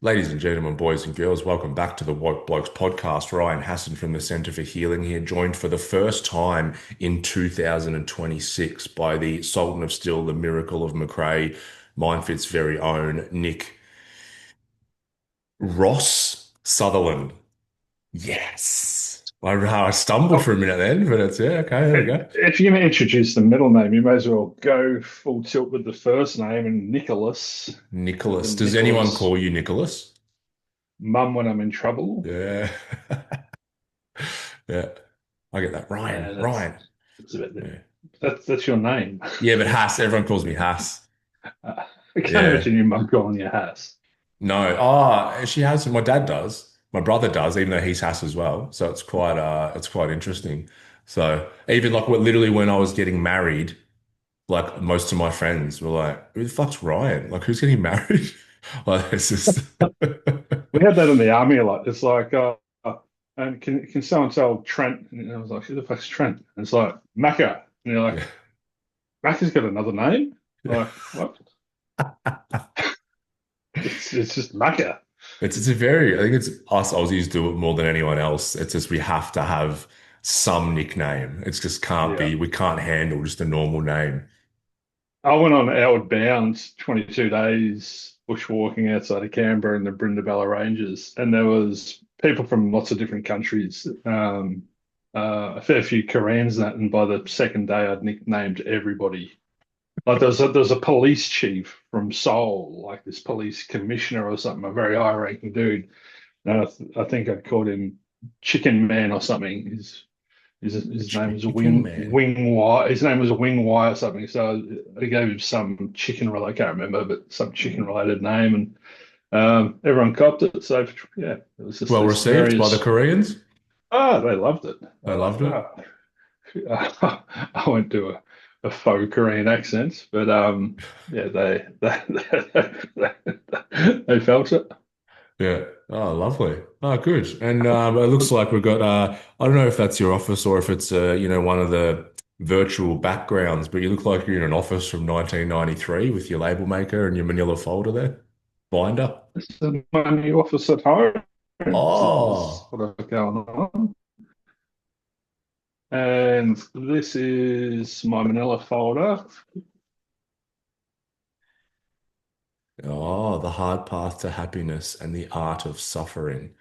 Ladies and gentlemen, boys and girls, welcome back to the Blokes podcast. Ryan Hassan from the Centre for Healing here, joined for the first time in 2026 by the Sultan of Still, the Miracle of McRae, Myndfit's very own Nick Ross Sutherland. Yes. I stumbled Oh, for a minute then, but it's, yeah, okay, there we go. if you're going to introduce the middle name, you may as well go full tilt with the first name and Nicholas, as Nicholas. in Does anyone Nicholas, call you Nicholas? mum when I'm in trouble. Yeah. Yeah. I get that. Ryan, Yeah, Ryan. that's a bit. Yeah. That's your name. Yeah, but Hass, everyone calls me Hass. I can't Yeah. imagine your mum calling you Hass. No. Oh, she has. My dad does. My brother does, even though he's Hass as well. So it's quite interesting. So even like literally when I was getting married, like most of my friends were like, "Who the fuck's Ryan? Like, who's getting married?" Like, it's just We had that in the army a lot. It's like, and can someone tell Trent? And I was like, who the fuck's Trent? And it's like Macca, and you're like, yeah. Macca's got another name. Like what? It's just Macca. It's a very, I think it's us Aussies do it more than anyone else. It's just we have to have some nickname. It's just can't Yeah. be, we can't handle just a normal name. I went on outward bound 22 days bushwalking outside of Canberra in the Brindabella Ranges, and there was people from lots of different countries, a fair few Koreans and that, and by the second day I'd nicknamed everybody. Like there's a police chief from Seoul, like this police commissioner or something, a very high-ranking dude. And I think I'd called him Chicken Man or something. His name was Chicken man. Wing Y. His name was Wing Y or something. So I gave him some chicken related. I can't remember, but some chicken related name, and everyone copped it. So yeah, it was just Well this received by the various. Koreans. Oh, they loved it. They They're like, loved it. oh, I won't do a faux Korean accent, but yeah, they felt it. Yeah. Oh, lovely. Oh, good. And it looks like we've got I don't know if that's your office or if it's one of the virtual backgrounds, but you look like you're in an office from 1993 with your label maker and your manila folder there. Binder. This is my new office at home. This is Oh. what I've going on. And this is my manila folder. Oh, the hard path to happiness and the art of suffering.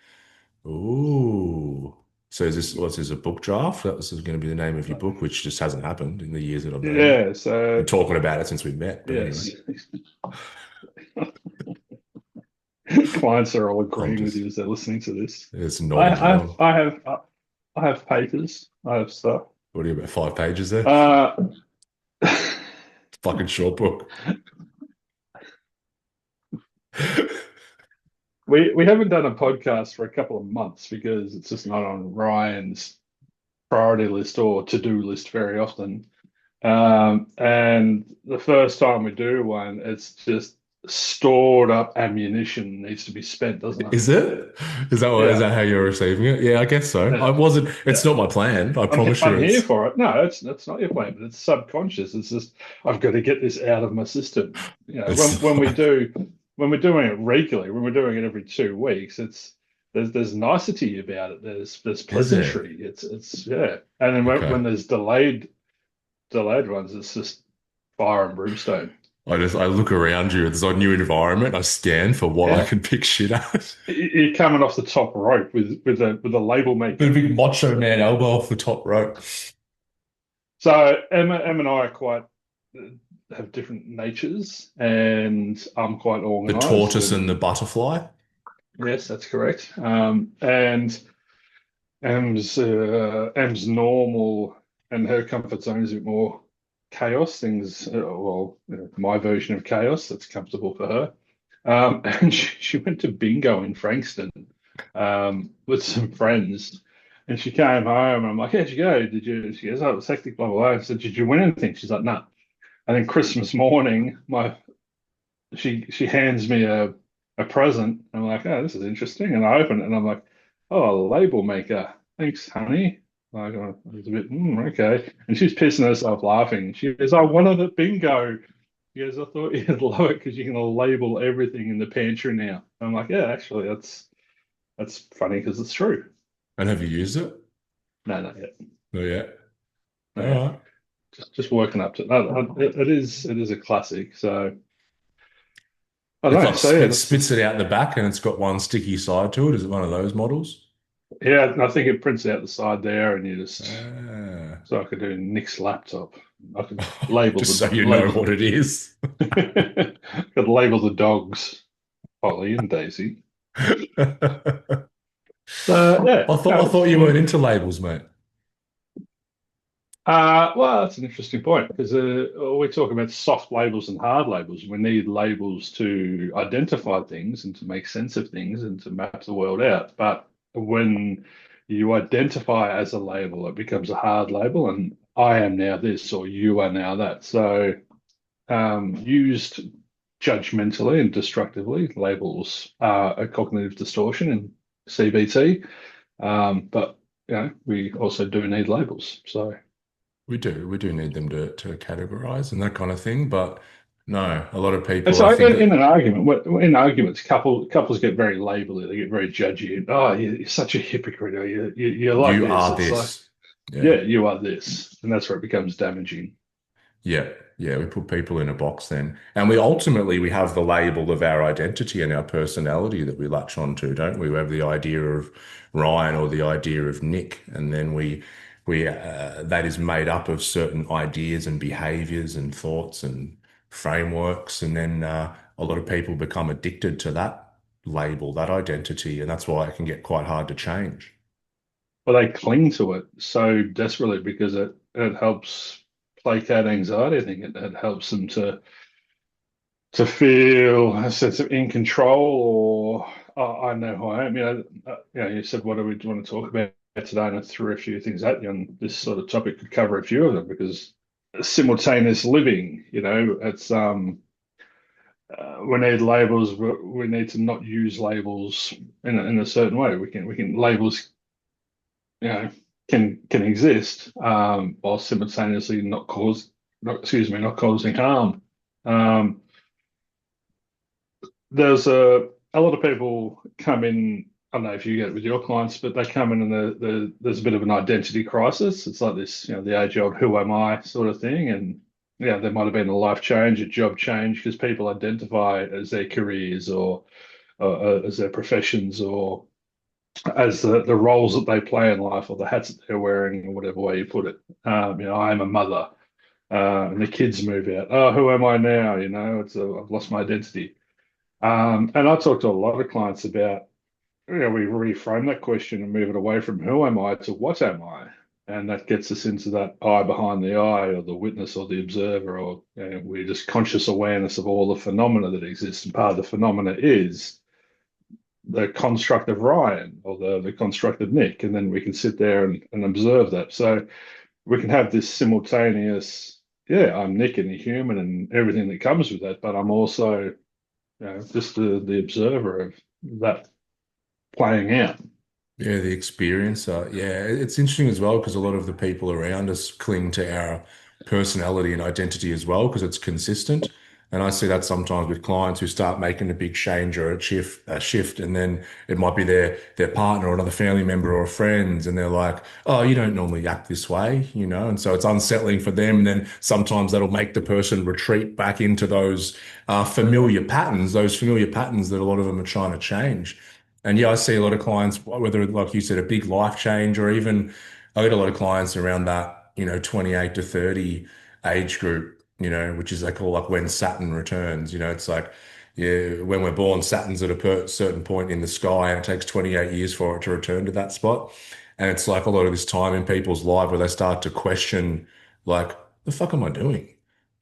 Ooh. So what's this, a book draft? That was going to be the name of your book, which just hasn't happened in the years that I've known you. Yeah, Been so talking about it since we met, but anyway. yes, clients are all I'm agreeing with just you as they're listening to this. it's I, nodding I have, along. I have, I have papers. I have stuff. What are you about 5 pages there? Uh, Fucking short book. we haven't done a podcast for a couple of months because it's just not on Ryan's priority list or to-do list very often. And the first time we do one, it's just stored up ammunition needs to be spent, doesn't it? Is it? Is Yeah. that how you're receiving it? Yeah, I guess so. Uh, I wasn't, it's yeah. not my plan. I promise you I'm here it's for it. No, that's not your plan, but it's subconscious. It's just I've got to get this out of my system. You know, it's when we're doing it regularly, when we're doing it every 2 weeks, it's there's nicety about it. There's is it? pleasantry. It's yeah. And then Okay. when there's delayed ones, it's just fire and brimstone. I look around you, there's a new environment, I scan for what I Yeah. can pick shit at. You're coming off the top rope with a label The maker. big macho man elbow off the top rope. So Emma and I are quite have different natures, and I'm quite The organised. tortoise and And the butterfly. yes, that's correct. And Em's normal, and her comfort zone is a bit more chaos. Things, my version of chaos that's comfortable for her. And she went to bingo in Frankston with some friends. And she came home, and I'm like, "How'd you go? Did you?" She goes, "Oh, it was hectic, blah blah blah." I said, "Did you win anything?" She's like, "No." And then Christmas morning, my she hands me a present. I'm like, "Oh, this is interesting." And I open it, and I'm like, "Oh, a label maker. Thanks, honey." Like, I was a bit, okay. And she's pissing herself laughing. She goes, "I won it at bingo." He goes, I thought you'd love it because you can label everything in the pantry now. I'm like, yeah, actually, that's funny because it's true. And have you used it? No, not yet. Not yet. Not All yet. right. Just working up to it. No, it is a classic. So I It's don't know. like So yeah, spits it out the back and it's got one sticky side to it. Is it one of those models? yeah. I think it prints out the side there, and you just Ah. so I could do Nick's laptop. I could label Just the so you know label what it is. could label the dogs Polly and Daisy. I So yeah, no, thought you weren't into labels, mate. well, that's an interesting point because we talk about soft labels and hard labels. We need labels to identify things and to make sense of things and to map the world out. But when you identify as a label, it becomes a hard label, and I am now this or you are now that. So used judgmentally and destructively, labels are a cognitive distortion in CBT. But we also do need labels. So. We do need them to categorize and that kind of thing. But no, a lot of And people, I so think, in an argument, in arguments, couples get very labely, they get very judgy. Oh, you're such a hypocrite, or you're like you this. are It's like, this. Yeah. yeah, you are this, and that's where it becomes damaging. Yeah, yeah, we put people in a box then. And we ultimately we have the label of our identity and our personality that we latch onto, don't we? We have the idea of Ryan or the idea of Nick, and then we that is made up of certain ideas and behaviors and thoughts and frameworks, and then a lot of people become addicted to that label, that identity, and that's why it can get quite hard to change. But they cling to it so desperately because it helps placate anxiety. I think it helps them to feel a sense of in control or I know who I am. You said, what do we want to talk about today? And I threw a few things at you, and this sort of topic could cover a few of them because simultaneous living, it's we need labels. We need to not use labels in a certain way. We can labels, you know, can exist while simultaneously not causing harm. Um, there's a lot of people come in. I don't know if you get it with your clients, but they come in and there's a bit of an identity crisis. It's like this, the age-old "Who am I?" sort of thing, and yeah, there might have been a life change, a job change, because people identify as their careers or as their professions or as the roles that they play in life or the hats that they're wearing or whatever way you put it. I am a mother, and the kids move out. Oh, who am I now? I've lost my identity. And I talk to a lot of clients about, we reframe that question and move it away from who am I to what am I? And that gets us into that eye behind the eye or the witness or the observer, or we're just conscious awareness of all the phenomena that exist. And part of the phenomena is the construct of Ryan or the construct of Nick. And then we can sit there and observe that. So we can have this simultaneous, yeah, I'm Nick and a human and everything that comes with that, but I'm also just the observer of that playing out. Yeah, the experience. Yeah, it's interesting as well because a lot of the people around us cling to our personality and identity as well because it's consistent. And I see that sometimes with clients who start making a big change or a shift, and then it might be their partner or another family member or friends, and they're like, "Oh, you don't normally act this way," and so it's unsettling for them. And then sometimes that'll make the person retreat back into those those familiar patterns that a lot of them are trying to change. And yeah, I see a lot of clients, whether like you said, a big life change, or even I get a lot of clients around that, 28 to 30 age group, which is they call like when Saturn returns. It's like, yeah, when we're born, Saturn's at a certain point in the sky, and it takes 28 years for it to return to that spot. And it's like a lot of this time in people's life where they start to question, like, the fuck am I doing?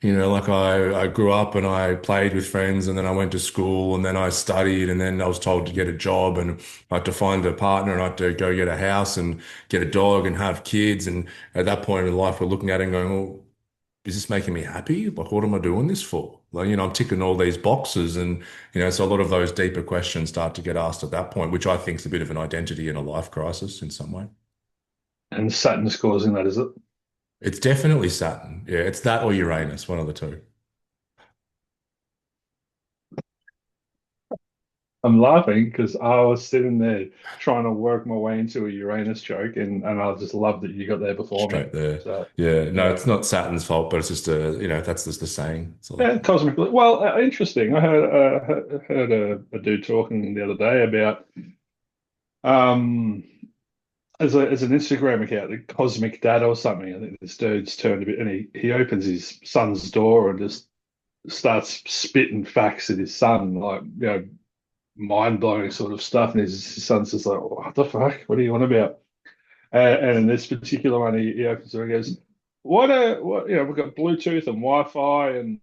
Like I grew up and I played with friends and then I went to school and then I studied and then I was told to get a job and I had to find a partner and I had to go get a house and get a dog and have kids. And at that point in life, we're looking at it and going, well, is this making me happy? Like, what am I doing this for? Like, I'm ticking all these boxes and, so a lot of those deeper questions start to get asked at that point, which I think is a bit of an identity and a life crisis in some way. And Saturn's causing that, is it? It's definitely Saturn. Yeah, it's that or Uranus, one of the two. I'm laughing because I was sitting there trying to work my way into a Uranus joke, and I just love that you got there before me. Straight there. So Yeah, no, yeah, it's not Saturn's fault, but it's just that's just the saying. It's like, yeah, cosmically. Well, interesting. I heard a dude talking the other day about um as an Instagram account, the Cosmic Dad or something. I think this dude's turned a bit, and he opens his son's door and just starts spitting facts at his son, like mind blowing sort of stuff. And his son's just like, "What the fuck? What are you on about?" And in this particular one, he opens it and goes, what, we've got Bluetooth and Wi-Fi and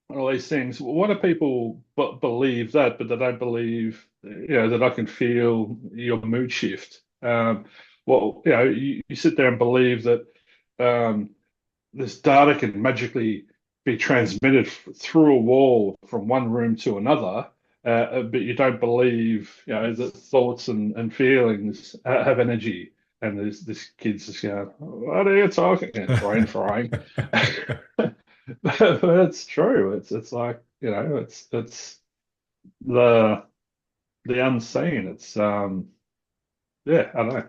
all these things. What do people believe that, but they don't believe, that I can feel your mood shift? Well, you sit there and believe that um, this data can magically be transmitted through a wall from one room to another, but you don't believe, that thoughts and feelings have energy. And this kid's just going, "What are you talking?" And brain frying. But it's true. It's like, it's the the unseen. It's yeah, I don't know.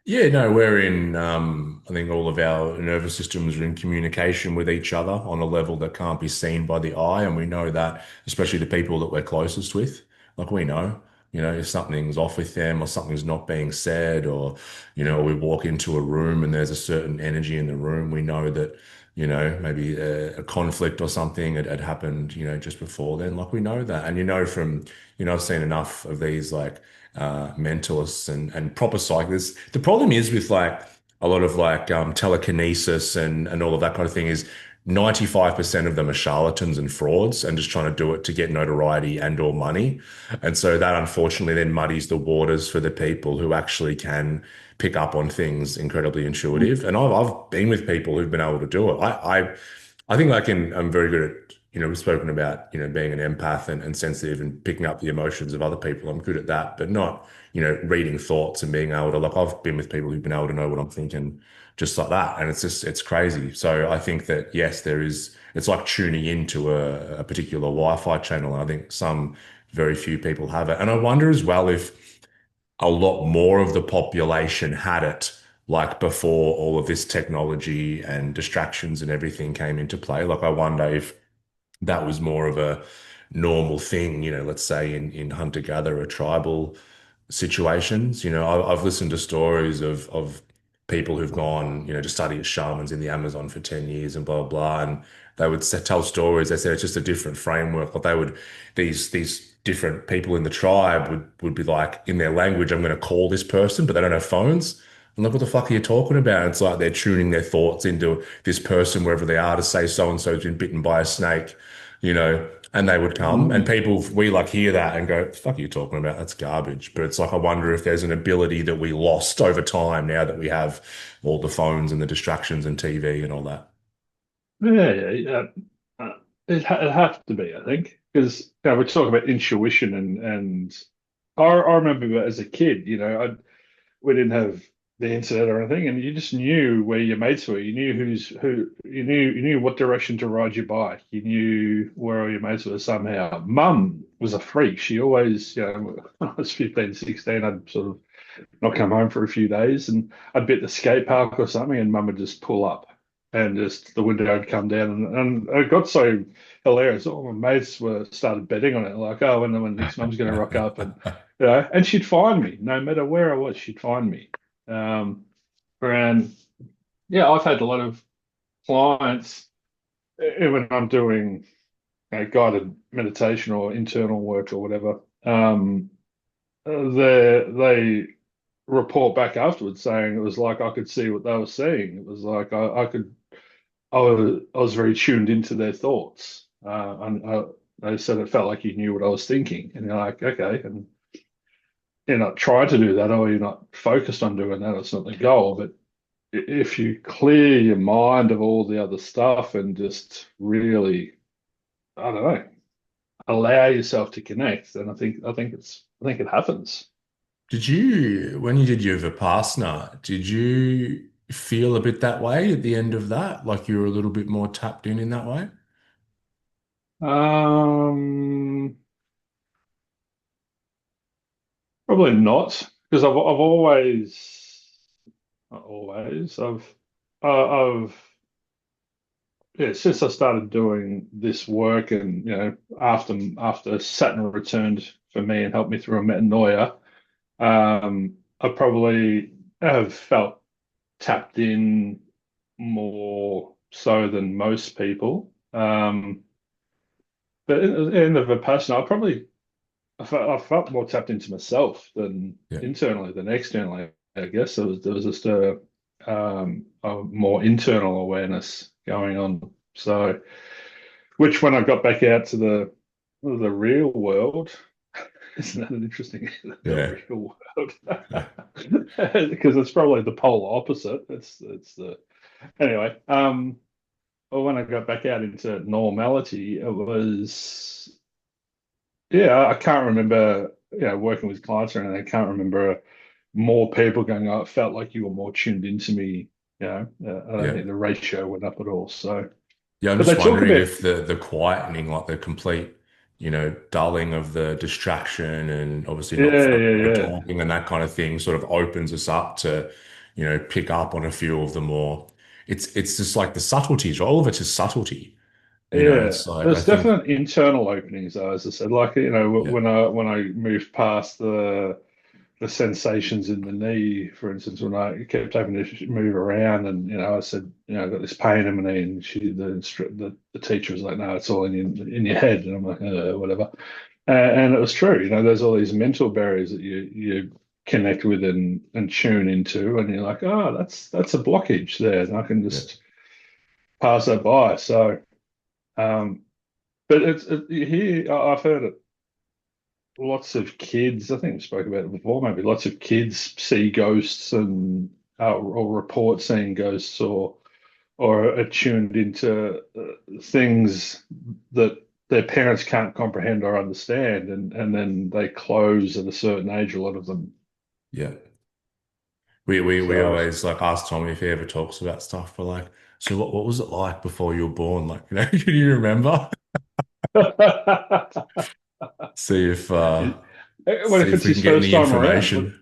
yeah, no, we're in, I think all of our nervous systems are in communication with each other on a level that can't be seen by the eye. And we know that, especially the people that we're closest with, like we know, if something's off with them or something's not being said, or, we walk into a room and there's a certain energy in the room, we know that, maybe a conflict or something had happened, just before then. Like we know that. And from, I've seen enough of these like, mentalists and proper psychics. The problem is with like a lot of like telekinesis and all of that kind of thing is 95% of them are charlatans and frauds and just trying to do it to get notoriety and or money. And so that unfortunately then muddies the waters for the people who actually can pick up on things incredibly intuitive. And I've been with people who've been able to do it. I think I'm very good at, we've spoken about, being an empath and sensitive and picking up the emotions of other people. I'm good at that, but not, reading thoughts and being able to, like, I've been with people who've been able to know what I'm thinking just like that. And it's crazy. So I think that, yes, it's like tuning into a particular Wi-Fi channel. And I think very few people have it. And I wonder as well if a lot more of the population had it like before all of this technology and distractions and everything came into play. Like I wonder if that was more of a normal thing, let's say in hunter-gatherer tribal situations. I've listened to stories of people who've gone, to study as shamans in the Amazon for 10 years and blah, blah, blah. And they would tell stories. They said it's just a different framework. Like these different people in the tribe would be like, in their language, I'm going to call this person, but they don't have phones. I'm like, what the fuck are you talking about? It's like they're tuning their thoughts into this person wherever they are to say so and so's been bitten by a snake, and they would come. And Mm. we like hear that and go, fuck are you talking about? That's garbage. But it's like, I wonder if there's an ability that we lost over time now that we have all the phones and the distractions and TV and all that. Yeah, yeah, yeah. It'd have to be, I think, because we talk about intuition and I remember as a kid, we didn't have the internet or anything, and you just knew where your mates were. You knew who's who. You knew what direction to ride your bike. You knew where all your mates were somehow. Mum was a freak. She always, when I was 15, 16, I'd sort of not come home for a few days, and I'd be at the skate park or something, and Mum would just pull up, and just the window would come down, and it got so hilarious. All my mates were started betting on it, like, oh, when Nick's mum's going to rock up, and she'd find me no matter where I was, she'd find me. Um, and yeah, I've had a lot of clients when I'm doing guided meditation or internal work or whatever. They report back afterwards saying it was like I could see what they were seeing. It was like I was very tuned into their thoughts, and they said it felt like you knew what I was thinking, and you're like, okay, and you're not trying to do that, or you're not focused on doing that. It's not the goal, but if you clear your mind of all the other stuff and just really, I don't know, allow yourself to connect, then I think it happens. When you did your Vipassana, did you feel a bit that way at the end of that? Like you were a little bit more tapped in that way? Um, Probably not, because I've always, not always, I've yeah, since I started doing this work, and after Saturn returned for me and helped me through a metanoia, I probably have felt tapped in more so than most people. But in the Vipassana, I felt more tapped into myself than Yeah, internally than externally. I guess there was just a more internal awareness going on. So, which when I got back out to the real world, isn't that an interesting the yeah, real world? yeah, Because it's probably the polar opposite. It's the anyway. Well, when I got back out into normality, it was yeah. I can't remember working with clients or anything. I can't remember more people going, oh, it felt like you were more tuned into me. I don't yeah. think the ratio went up at all. So, Yeah, I'm but they just talk wondering about, if the quietening, like the complete, dulling of the distraction and obviously yeah, not yeah, yeah, talking and that kind of thing sort of opens us up to, pick up on a few of the more it's just like the subtleties, right? All of it's just subtlety. yeah. It's like I There's think, definite internal openings, though, as I said. Like, yeah, when I moved past the sensations in the knee, for instance, when I kept having to move around, and I said, I've got this pain in my knee, and the teacher was like, no, it's all in your head, and I'm like, whatever. And it was true. There's all these mental barriers that you connect with and tune into, and you're like, oh, that's a blockage there, and I can yeah, just pass that by. So, um, but here I've heard it. Lots of kids, I think we spoke about it before, maybe lots of kids see ghosts and or report seeing ghosts or are tuned into things that their parents can't comprehend or understand, and then they close at a certain age, a lot of them. yeah. We So always like ask Tommy if he ever talks about stuff. But like, so what was it like before you were born? Like, can you remember? See if what see if if it's we can his get first any time around? information.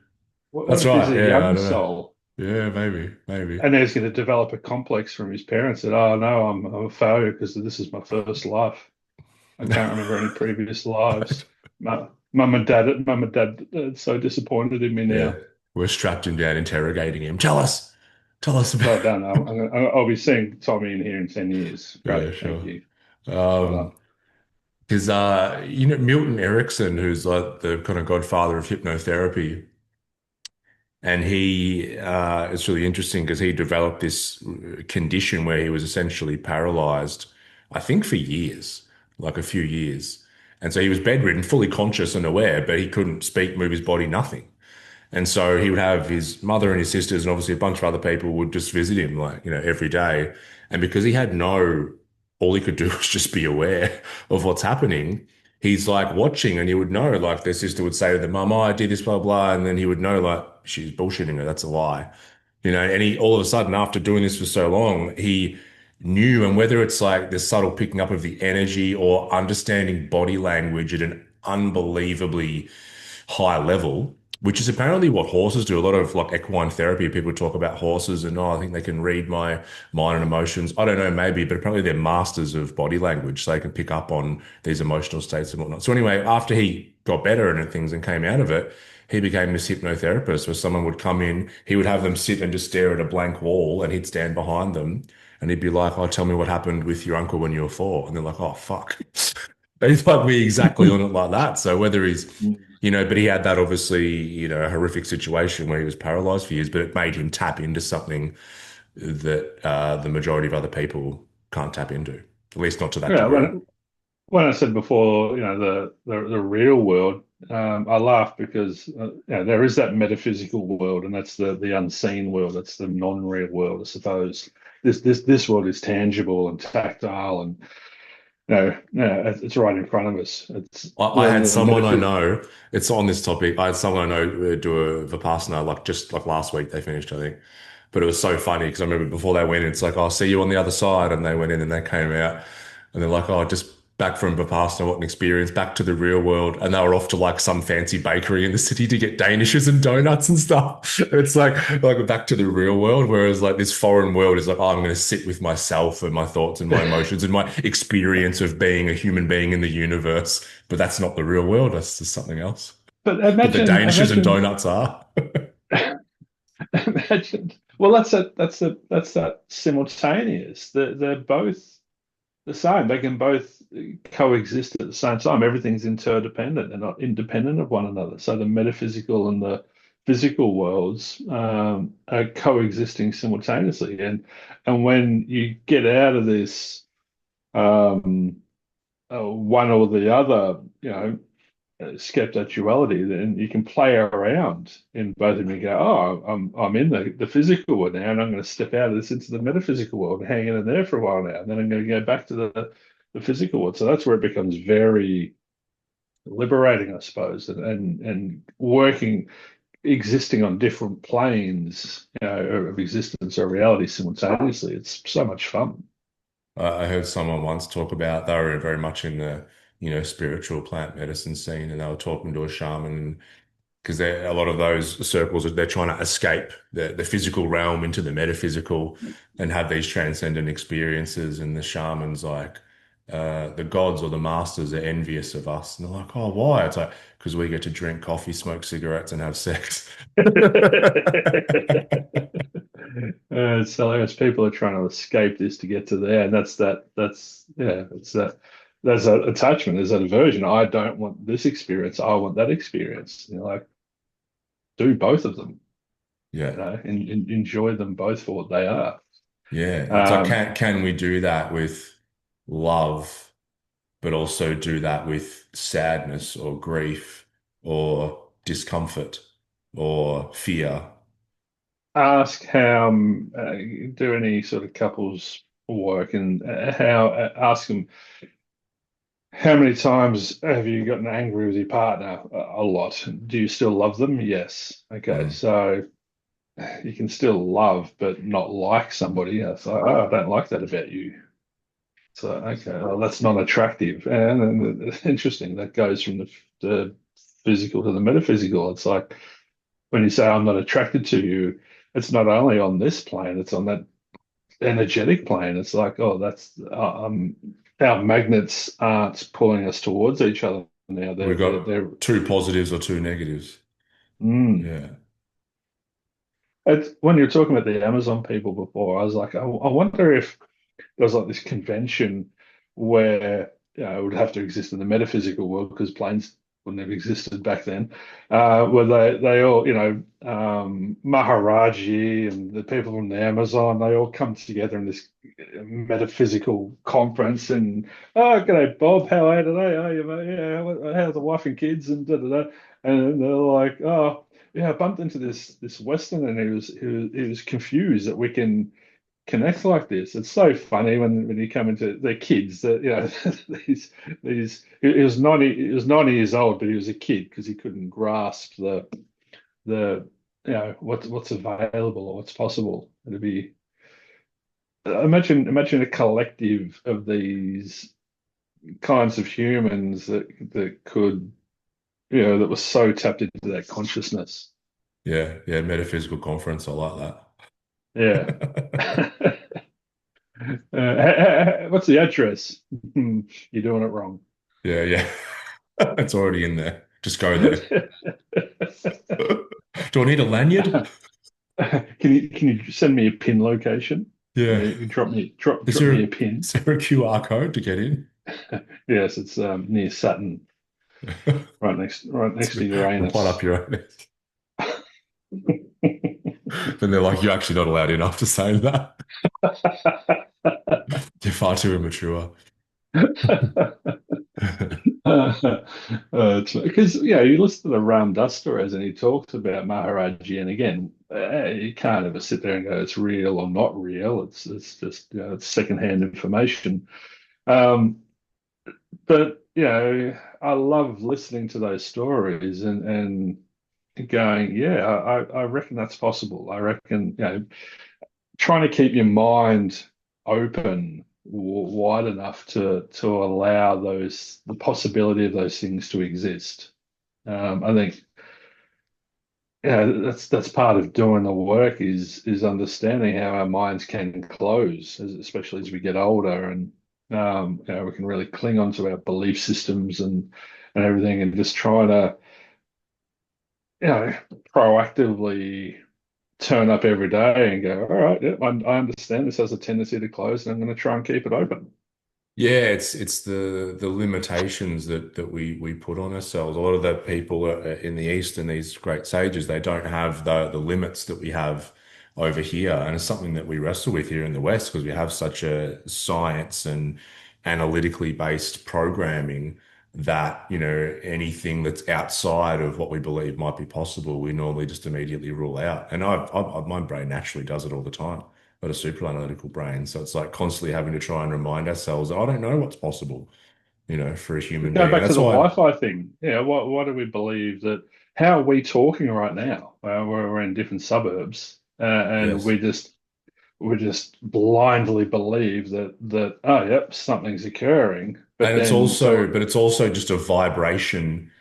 What That's if he's right. a Yeah, I young don't know. soul? Yeah, maybe. And he's going to develop a complex from his parents that, oh no, I'm a failure because this is my first life. I can't remember any previous lives. Mum and dad are so disappointed in me Yeah, now. we're strapped him down, interrogating him. Tell us about. Well done. I'll be seeing Tommy in here in 10 years. Yeah, Great. Thank sure. you. Well done. Um, because Milton Erickson, who's like the kind of godfather of hypnotherapy, and it's really interesting because he developed this condition where he was essentially paralyzed, I think for years, like a few years. And so he was bedridden, fully conscious and aware, but he couldn't speak, move his body, nothing. And so he would have his mother and his sisters, and obviously a bunch of other people would just visit him, like, every day. And because he had all he could do was just be aware of what's happening. He's like watching, and he would know, like, their sister would say to them, Mum, I did this, blah, blah. And then he would know, like, she's bullshitting her. That's a lie. And he all of a sudden, after doing this for so long, he knew, and whether it's like the subtle picking up of the energy or understanding body language at an unbelievably high level, which is apparently what horses do. A lot of like equine therapy, people talk about horses and, oh, I think they can read my mind and emotions. I don't know, maybe, but apparently they're masters of body language. So they can pick up on these emotional states and whatnot. So anyway, after he got better and things and came out of it, he became this hypnotherapist where someone would come in, he would have them sit and just stare at a blank wall and he'd stand behind them and he'd be like, oh, tell me what happened with your uncle when you were four. And they're like, oh, fuck. They like me exactly on it like that. So whether but he had that obviously, horrific situation where he was paralyzed for years, but it made him tap into something that the majority of other people can't tap into, at least not to that Yeah, degree. when I said before, the real world, I laugh because there is that metaphysical world, and that's the unseen world. That's the non-real world, I suppose. This world is tangible and tactile, and it's right in front of us. It's I had the someone I metaphysical. know, it's on this topic. I had someone I know do a Vipassana, like just like last week they finished, I think. But it was so funny because I remember before they went, it's like, I'll see you on the other side. And they went in and they came out and they're like, oh, just back from Vipassana, what an experience, back to the real world. And they were off to like some fancy bakery in the city to get danishes and donuts and stuff. It's like back to the real world. Whereas like this foreign world is like, oh, I'm going to sit with myself and my thoughts and my emotions and my experience of being a human being in the universe. But that's not the real world. That's just something else. But But the imagine, danishes and imagine, donuts are. imagine. Well, that's that simultaneous. They're both the same. They can both coexist at the same time. Everything's interdependent. They're not independent of one another. So the metaphysical and the physical worlds are coexisting simultaneously. And when you get out of this um, one or the other, skeptoduality, then you can play around in both of them and go, oh, I'm in the physical world now, and I'm going to step out of this into the metaphysical world and hang in there for a while now, and then I'm going to go back to the physical world. So that's where it becomes very liberating, I suppose, and working, existing on different planes, of existence or reality simultaneously. It's so much fun. I heard someone once talk about they were very much in the, spiritual plant medicine scene, and they were talking to a shaman because a lot of those circles they're trying to escape the physical realm into the metaphysical and have these transcendent experiences. And the shaman's like, the gods or the masters are envious of us, and they're like, oh, why? It's like because we get to drink coffee, smoke cigarettes, and have sex. It's hilarious. People are trying to escape this to get to there, and it's that there's that attachment, there's that aversion. I don't want this experience. I want that experience. Like do both of them. Yeah. And enjoy them both for what they are. Yeah, it's like Um, can we do that with love, but also do that with sadness or grief or discomfort or fear? ask how do any sort of couples work, and how ask them how many times have you gotten angry with your partner? A lot. Do you still love them? Yes. Okay, Mm. so you can still love but not like somebody. It's like, oh, I don't like that about you. So okay, well, that's not attractive. And interesting, that goes from the physical to the metaphysical. It's like when you say I'm not attracted to you, it's not only on this plane, it's on that energetic plane. It's like, oh, that's our magnets aren't pulling us towards each other now. We've They're got two positives or two negatives. mm. Yeah. When you were talking about the Amazon people before, I was like, I wonder if there was like this convention where it would have to exist in the metaphysical world because planes wouldn't have existed back then, where they all, Maharaji and the people from the Amazon, they all come together in this metaphysical conference and, oh, g'day, Bob, how are you today? Oh, you mate? Yeah, how's the wife and kids and da da da. And they're like, oh, yeah, I bumped into this Western and he was confused that we can connect like this. It's so funny when you come into the kids that he was 90 years old, but he was a kid because he couldn't grasp the what's available or what's possible. It'd be imagine a collective of these kinds of humans that could that was so tapped into that consciousness. Yeah. Yeah. Metaphysical conference. I like Yeah. that. What's the address? You're doing it wrong. Yeah. Yeah. It's already in there. Just go there. Do I need a lanyard? Can you send me a pin location? Yeah. You drop me drop Is drop me a there, pin. is there a QR code to get in? Yes, it's near Sutton, right next to Reply up Uranus. your own. Then they're like, you're actually not allowed in after saying that. You're far too immature. Because you listen to the Ram Dass stories and he talks about Maharaji, and again, you can't ever sit there and go it's real or not real. It's just it's secondhand information. Um, but I love listening to those stories and going, yeah, I reckon that's possible. I reckon trying to keep your mind open wide enough to allow the possibility of those things to exist. I think that's part of doing the work is understanding how our minds can close, especially as we get older, and we can really cling on to our belief systems and everything, and just try to you know proactively turn up every day and go, all right, yeah, I understand this has a tendency to close, and I'm going to try and keep it open. Yeah, it's the limitations that we put on ourselves. A lot of the people in the East and these great sages, they don't have the limits that we have over here, and it's something that we wrestle with here in the West because we have such a science and analytically based programming that, anything that's outside of what we believe might be possible, we normally just immediately rule out. And my brain naturally does it all the time, got a super analytical brain. So it's like constantly having to try and remind ourselves, I don't know what's possible, for a human Going being. And back to that's the why, Wi-Fi thing, yeah, what do we believe that? How are we talking right now? We're in different suburbs, and yes. we just blindly believe that oh yep, something's occurring, but And it's then also, so but it's also just a vibration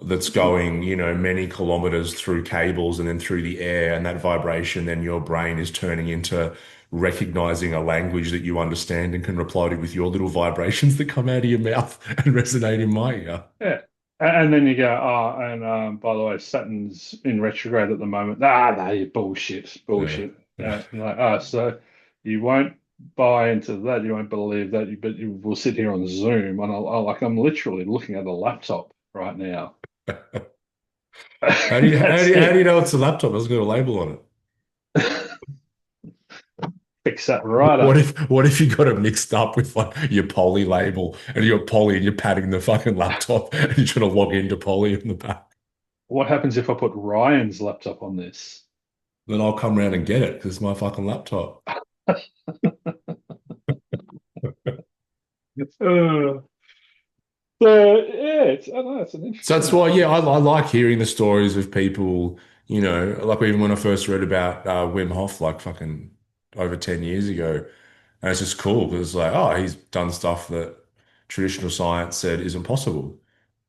that's going, many kilometers through cables and then through the air. And that vibration, then your brain is turning into recognizing a language that you understand and can reply to with your little vibrations that come out of your mouth and resonate in my ear. yeah, and then you go oh, and by the way, Saturn's in retrograde at the moment. No, you bullshit, Yeah. bullshit. Yeah. Like so you won't buy into that, you won't believe that, but you will sit here on Zoom, and I'm literally looking at a laptop right now. How do you, how do That's you, how do you it. know it's a laptop? It's got a label on it. Fix that right What up. if what if you got it mixed up with like your Poly label and you got Poly and you're patting the fucking laptop and you're trying to log into Poly in the back? What happens if I put Ryan's laptop on this? Then I'll come around and get it because it's my fucking laptop. Uh, so yeah, I don't know, it's an So that's interesting why, yeah, one. I like hearing the stories of people, like even when I first read about Wim Hof, like fucking over 10 years ago. And it's just cool because it's like, oh, he's done stuff that traditional science said isn't possible.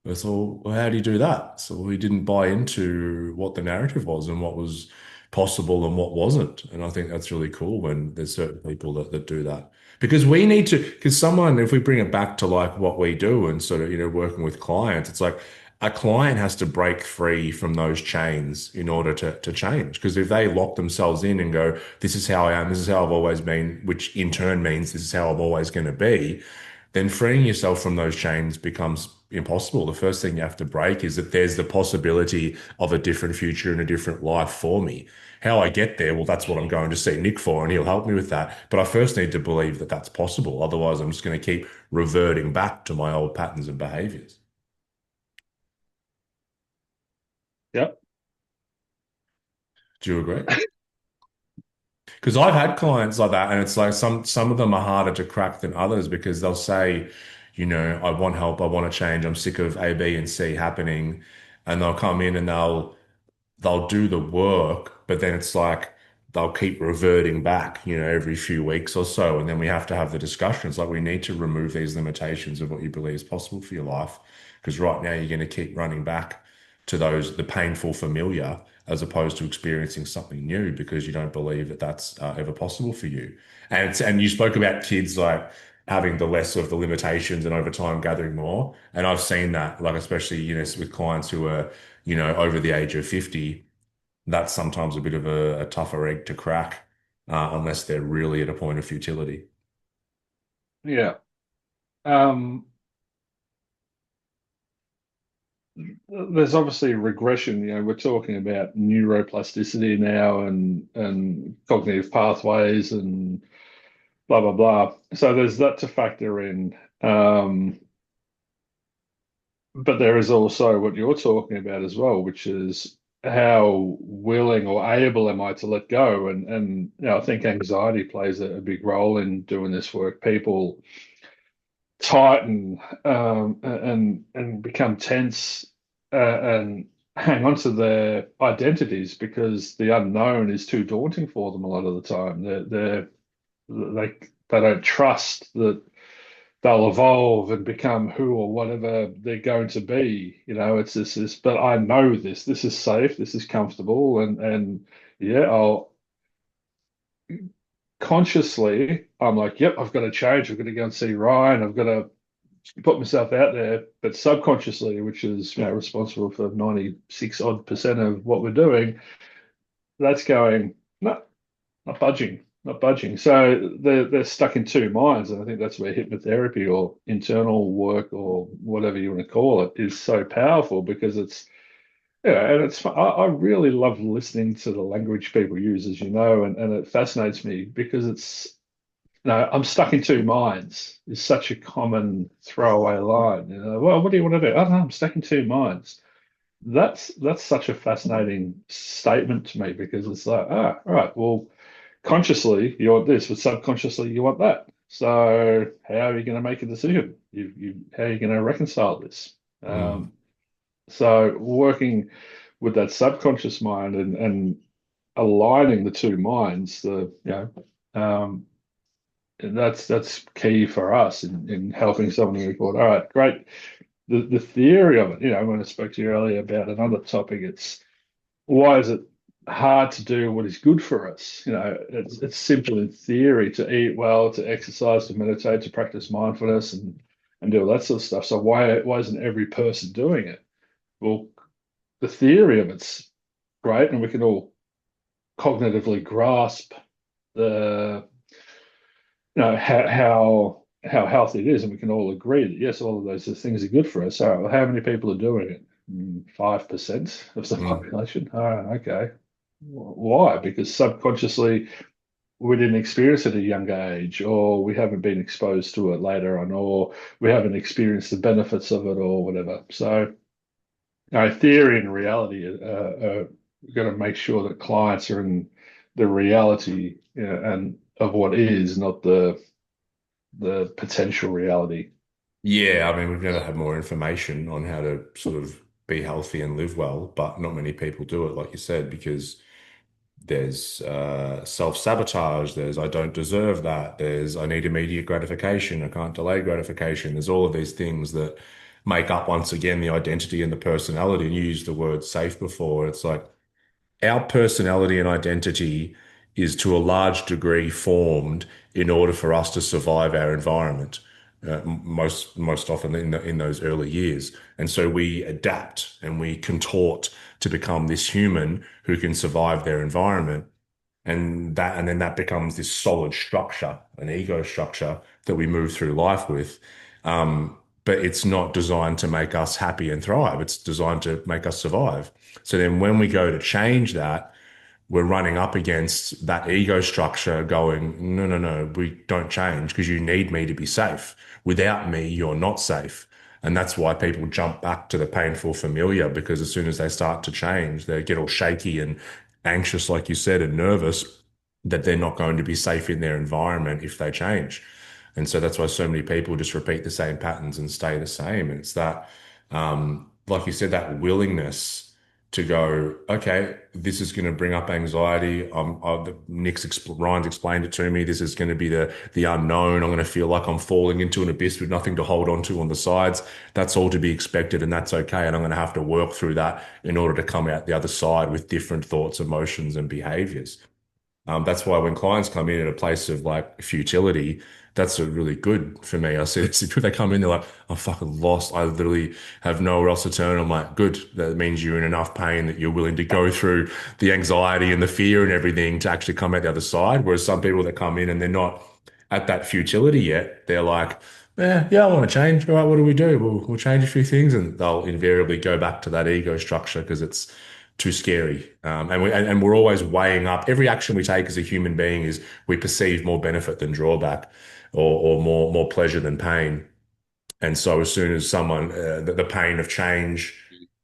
I thought, well, how do you do that? So we didn't buy into what the narrative was and what was possible and what wasn't. And I think that's really cool when there's certain people that do that. Because we need to, because someone, if we bring it back to like what we do and sort of, working with clients, it's like a client has to break free from those chains in order to change. Because if they lock themselves in and go, this is how I am, this is how I've always been, which in turn means this is how I'm always going to be, then freeing yourself from those chains becomes impossible. The first thing you have to break is that there's the possibility of a different future and a different life for me. How I get there, well, that's what I'm going to see Nick for, and he'll help me with that. But I first need to believe that that's possible. Otherwise, I'm just going to keep reverting back to my old patterns and behaviors. Yep. Do you agree? Because I've had clients like that, and it's like some of them are harder to crack than others because they'll say, I want help, I want to change, I'm sick of A, B, and C happening, and they'll come in and they'll do the work, but then it's like they'll keep reverting back, every few weeks or so. And then we have to have the discussions. Like we need to remove these limitations of what you believe is possible for your life. Because right now you're going to keep running back to the painful familiar as opposed to experiencing something new because you don't believe that that's ever possible for you. And you spoke about kids like having the less of the limitations and over time gathering more. And I've seen that, like especially, with clients who are over the age of 50, that's sometimes a bit of a tougher egg to crack, unless they're really at a point of futility. Yeah. Um, there's obviously regression. We're talking about neuroplasticity now and cognitive pathways and blah blah blah. So there's that to factor in. But there is also what you're talking about as well, which is how willing or able am I to let go? And I think anxiety plays a big role in doing this work. People tighten and become tense and hang on to their identities because the unknown is too daunting for them a lot of the time. They they don't trust that they'll evolve and become who or whatever they're going to be. It's this, but I know this is safe, this is comfortable, and yeah, I'll consciously, I'm like, yep, I've got to change. I've got to go and see Ryan. I've got to put myself out there. But subconsciously, which is responsible for 96 odd percent of what we're doing, that's going, no, not budging, not budging. So they're stuck in two minds, and I think that's where hypnotherapy or internal work or whatever you want to call it is so powerful because it's and it's fun. I really love listening to the language people use, as you know, and it fascinates me because it's no, I'm stuck in two minds is such a common throwaway line. Well, what do you want to do? Oh, no, I'm stuck in two minds. That's such a fascinating statement to me because it's like, all right, well, consciously you want this, but subconsciously you want that. So how are you going to make a decision? How are you going to reconcile this? Mm. So working with that subconscious mind and aligning the two minds, um, that's key for us in helping someone to report. All right, great. The theory of it, when I spoke to you earlier about another topic, it's why is it hard to do what is good for us? It's simple in theory to eat well, to exercise, to meditate, to practice mindfulness and do all that sort of stuff. So why isn't every person doing it? Well, the theory of it's great, and we can all cognitively grasp the how healthy it is, and we can all agree that yes, all of those things are good for us. So, well, how many people are doing it? 5% of the Mm. population. Oh, okay. Why? Because subconsciously we didn't experience it at a younger age, or we haven't been exposed to it later on, or we haven't experienced the benefits of it, or whatever. So, theory and reality are going to make sure that clients are in the reality, and of what is, not the potential reality. Yeah, I mean, we've never had more information on how to sort of be healthy and live well, but not many people do it, like you said, because there's self-sabotage, there's I don't deserve that, there's I need immediate gratification, I can't delay gratification. There's all of these things that make up once again the identity and the personality. And you used the word safe before. It's like our personality and identity is to a large degree formed in order for us to survive our environment, most often in those early years. And so we adapt and we contort to become this human who can survive their environment. And then that becomes this solid structure, an ego structure that we move through life with. But it's not designed to make us happy and thrive. It's designed to make us survive. So then when we go to change that, we're running up against that ego structure going, no, no, no, we don't change because you need me to be safe. Without me, you're not safe. And that's why people jump back to the painful familiar, because as soon as they start to change, they get all shaky and anxious, like you said, and nervous that they're not going to be safe in their environment if they change. And so that's why so many people just repeat the same patterns and stay the same. And it's that, like you said, that willingness to go, okay, this is going to bring up anxiety. Ryan's explained it to me. This is going to be the unknown. I'm going to feel like I'm falling into an abyss with nothing to hold on to on the sides. That's all to be expected, and that's okay. And I'm going to have to work through that in order to come out the other side with different thoughts, emotions, and behaviors. That's why when clients come in at a place of like futility, that's a really good for me. I see this, if they come in, they're like, I'm fucking lost. I literally have nowhere else to turn. I'm like, good. That means you're in enough pain that you're willing to go through the anxiety and the fear and everything to actually come out the other side. Whereas some people that come in and they're not at that futility yet, they're like, yeah, I want to change. All right, what do we do? We'll change a few things, and they'll invariably go back to that ego structure because it's too scary. And we're always weighing up every action we take as a human being is we perceive more benefit than drawback, or more pleasure than pain. And so as soon as someone the pain of change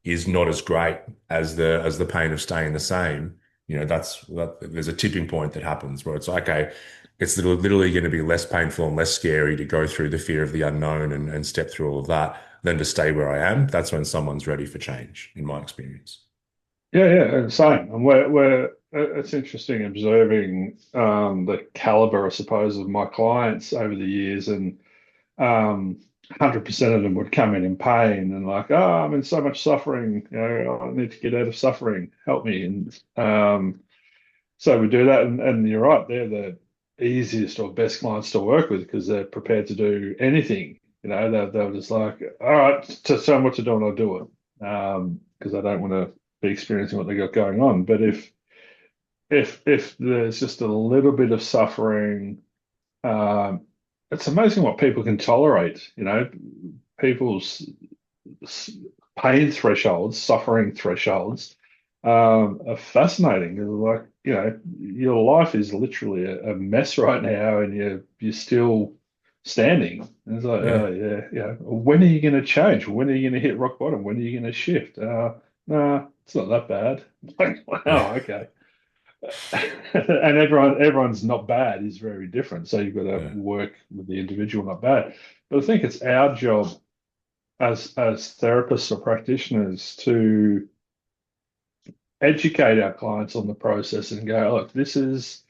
is not as great as the pain of staying the same, there's a tipping point that happens where it's like, okay, it's literally going to be less painful and less scary to go through the fear of the unknown and step through all of that than to stay where I am. That's when someone's ready for change, in my experience. Yeah, same. And it's interesting observing the caliber, I suppose, of my clients over the years, and 100% of them would come in pain and like, oh, I'm in so much suffering, I need to get out of suffering, help me. And so we do that, and you're right, they're the easiest or best clients to work with because they're prepared to do anything. They're just like, all right, just tell them what to do and I'll do it. Because I don't want to be experiencing what they got going on. But if there's just a little bit of suffering, um, it's amazing what people can tolerate. People's pain thresholds, suffering thresholds, are fascinating. Like, your life is literally a mess right now, and you're still standing. And it's like, Yeah, oh yeah, yeah. When are you going to change? When are you going to hit rock bottom? When are you going to shift? Nah, it's not that bad. Like, yeah, wow, okay. And everyone's not bad is very different. So you've got to yeah, work with the individual, not bad. But I think it's our job as therapists or practitioners to educate our clients on the process and go, look, this is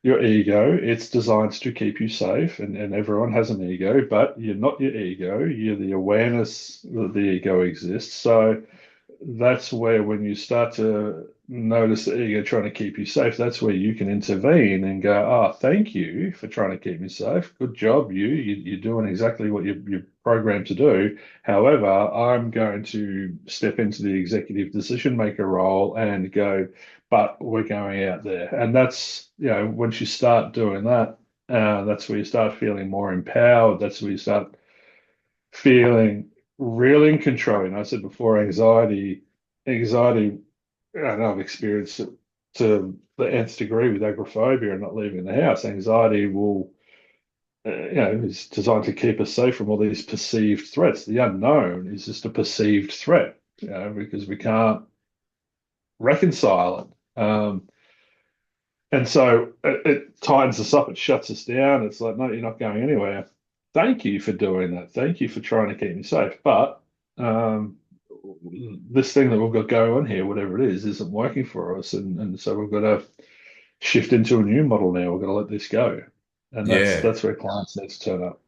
your ego. It's designed to keep you safe, and everyone has an ego, but you're not your ego. You're the awareness that the ego exists. So that's where when you start to notice the ego trying to keep you safe, that's where you can intervene and go, oh, thank you for trying to keep me safe. Good job, you're doing exactly what you're programmed to do. However, I'm going to step into the executive decision maker role and go, but we're going out there. And that's, once you start doing that, that's where you start feeling more empowered. That's where you start feeling real in control. And I said before, anxiety, I know I've experienced it to the nth degree with agoraphobia and not leaving the house. Anxiety is designed to keep us safe from all these perceived threats. The unknown is just a perceived threat, because we can't reconcile it. And so it tightens us up, it shuts us down. It's like, no, you're not going anywhere. Thank you for doing that. Thank you for trying to keep me safe. But um, this thing that we've got going on here, whatever it is, isn't working for us. And so we've got to shift into a new model now. We've got to let this go. And that's yeah. that's where clients need to turn up.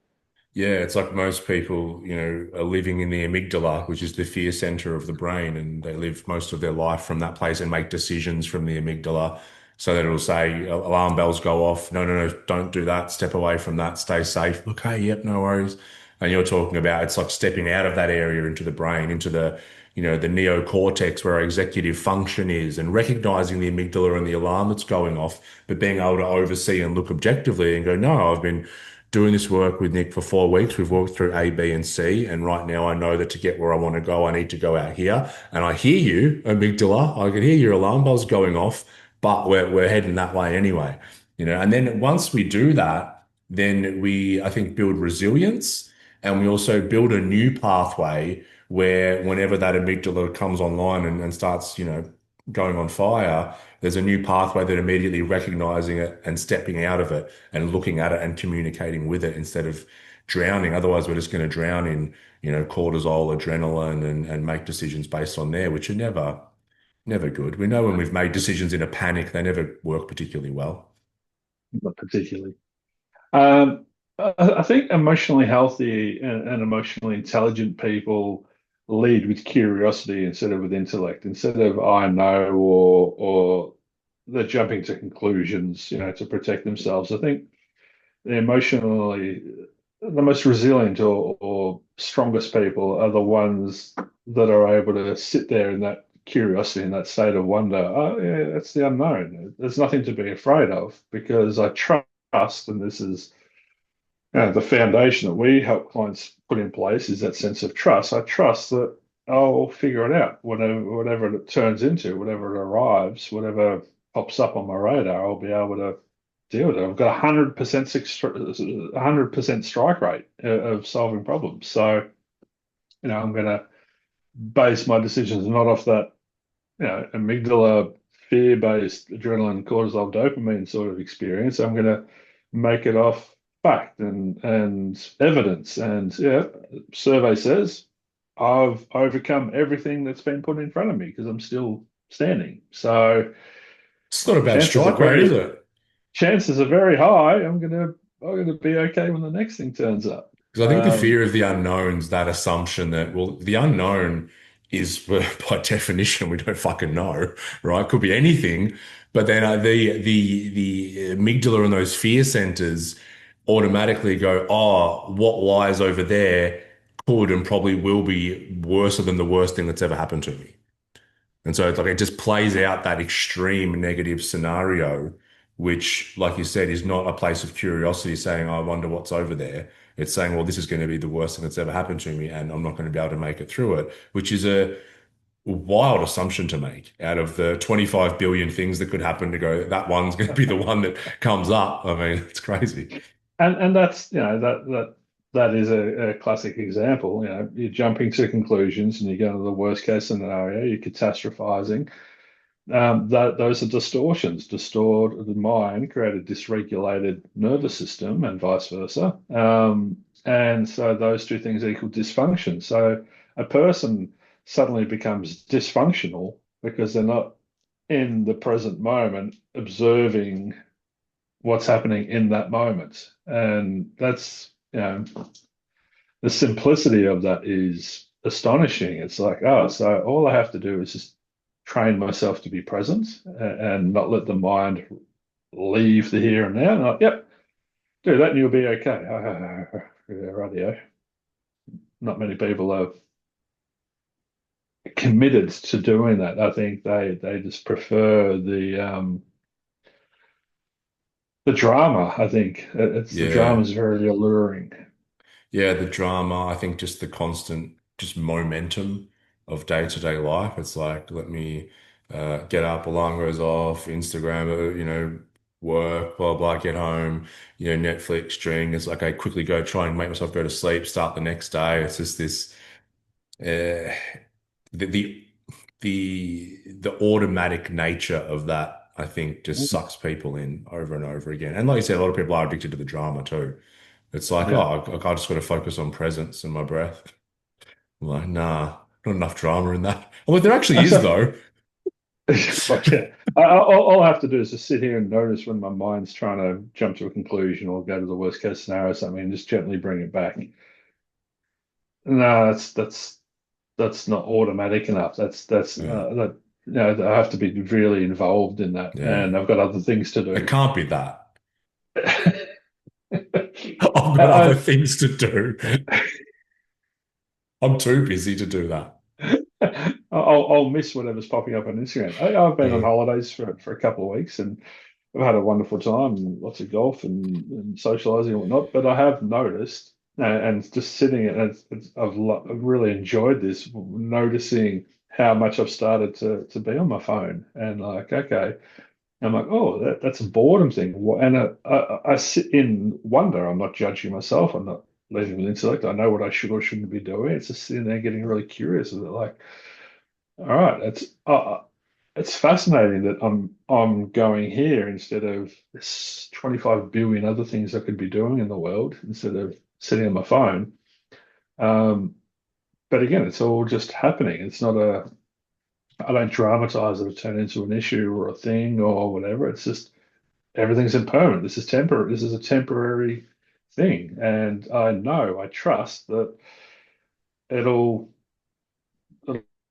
Yeah, it's like most people, are living in the amygdala, which is the fear center of the brain, and they live most of their life from that place and make decisions from the amygdala. So that it'll say alarm bells go off. No, no, no, don't do that. Step away from that. Stay safe. Look, hey, yep, no worries. And you're talking about it's like stepping out of that area into the brain, into the neocortex where our executive function is, and recognizing the amygdala and the alarm that's going off, but being able to oversee and look objectively and go, no, I've been doing this work with Nick for 4 weeks. We've walked through A, B, and C. And right now I know that to get where I want to go, I need to go out here. And I hear you, amygdala. I can hear your alarm bells going off, but we're heading that way anyway. And then once we do that, then we, I think, build resilience, and we also build a new pathway where whenever that amygdala comes online and starts, going on fire, there's a new pathway that immediately recognizing it and stepping out of it and looking at it and communicating with it instead of drowning. Otherwise, we're just going to drown in, cortisol, adrenaline, and make decisions based on there, which are never good. We know when we've made decisions in a panic, they never work particularly well. Not particularly. Um, I think emotionally healthy and emotionally intelligent people lead with curiosity instead of with intellect, instead of I know or they're jumping to conclusions, to protect themselves. I think the most resilient or strongest people are the ones that are able to sit there in that curiosity, in that state of wonder. Oh, yeah, that's the unknown. There's nothing to be afraid of because I trust, and this is the foundation that we help clients put in place is that sense of trust. I trust that I'll figure it out, whatever it turns into, whatever it arrives, whatever pops up on my radar, I'll be able to deal with it. I've got 100% strike rate of solving problems. So, I'm going to base my decisions not off that, amygdala fear-based adrenaline, cortisol, dopamine sort of experience. I'm going to make it off fact and evidence. And yeah, survey says I've overcome everything that's been put in front of me because I'm still standing. So It's not a bad chances are strike rate, is very it? chances are very high. I'm gonna be okay when the next thing turns up. Because I think the fear of the unknown's that assumption that, well, the unknown is by definition, we don't fucking know, right? Could be anything. But then the amygdala and those fear centers automatically go, oh, what lies over there could and probably will be worse than the worst thing that's ever happened to me. And so it's like it just plays out that extreme negative scenario, which, like you said, is not a place of curiosity saying, I wonder what's over there. It's saying, well, this is going to be the worst thing that's ever happened to me, and I'm not going to be able to make it through it, which is a wild assumption to make out of the 25 billion things that could happen to go, that one's going to be the one that comes up. I mean, it's crazy. And that's that is a classic example. You're jumping to conclusions and you go to the worst case scenario. You're catastrophizing. That those are distortions. Distort the mind, create a dysregulated nervous system, and vice versa. And so those two things equal dysfunction. So a person suddenly becomes dysfunctional because they're not in the present moment observing what's happening in that moment. And that's, the simplicity of that is astonishing. It's like, oh, so all I have to do is just train myself to be present and not let the mind leave the here and now. And like, yep, do that and you'll be okay. Yeah, rightio. Not many people are committed to doing that. I think they just prefer the drama. I think it's the drama Yeah. is very alluring. Yeah, the drama, I think just the constant, just momentum of day-to-day life. It's like, let me get up, alarm goes off, Instagram, work, blah, blah, get home, Netflix, drink. It's like I quickly go try and make myself go to sleep, start the next day. It's just this, uh, the, the, the automatic nature of that, I think, just sucks people in over and over again. And like you said, a lot of people are addicted to the drama too. It's like, Yeah. oh, I just got to focus on presence and my breath. I'm like, nah, not enough drama in that. Well, there actually is So, though. but yeah, all I have to do is just sit here and notice when my mind's trying to jump to a conclusion or go to the worst case scenario or something, and just gently bring it back. No, that's not automatic enough. That's Yeah, I have to be really involved in that, yeah. and I've got other things to It do. can't be that. I've got other I, things to do. I'm too busy to do that. I'll miss whatever's popping up on Instagram. I've been on Yeah, holidays for a couple of weeks, and I've had a wonderful time and lots of golf and socializing and whatnot. But I have noticed, and just sitting and I've really enjoyed this, noticing how much I've started to be on my phone. And like, okay, I'm like, oh, that's a boredom thing. And I sit in wonder. I'm not judging myself. I'm not leading with intellect. I know what I should or shouldn't be doing. It's just sitting there getting really curious. Is it like, all right, it's fascinating that I'm going here instead of 25 billion other things I could be doing in the world instead of sitting on my phone. Um, but again, it's all just happening. It's not I don't dramatize it or turn it into an issue or a thing or whatever. It's just everything's impermanent. This is temporary. This is a temporary thing. And I trust that it'll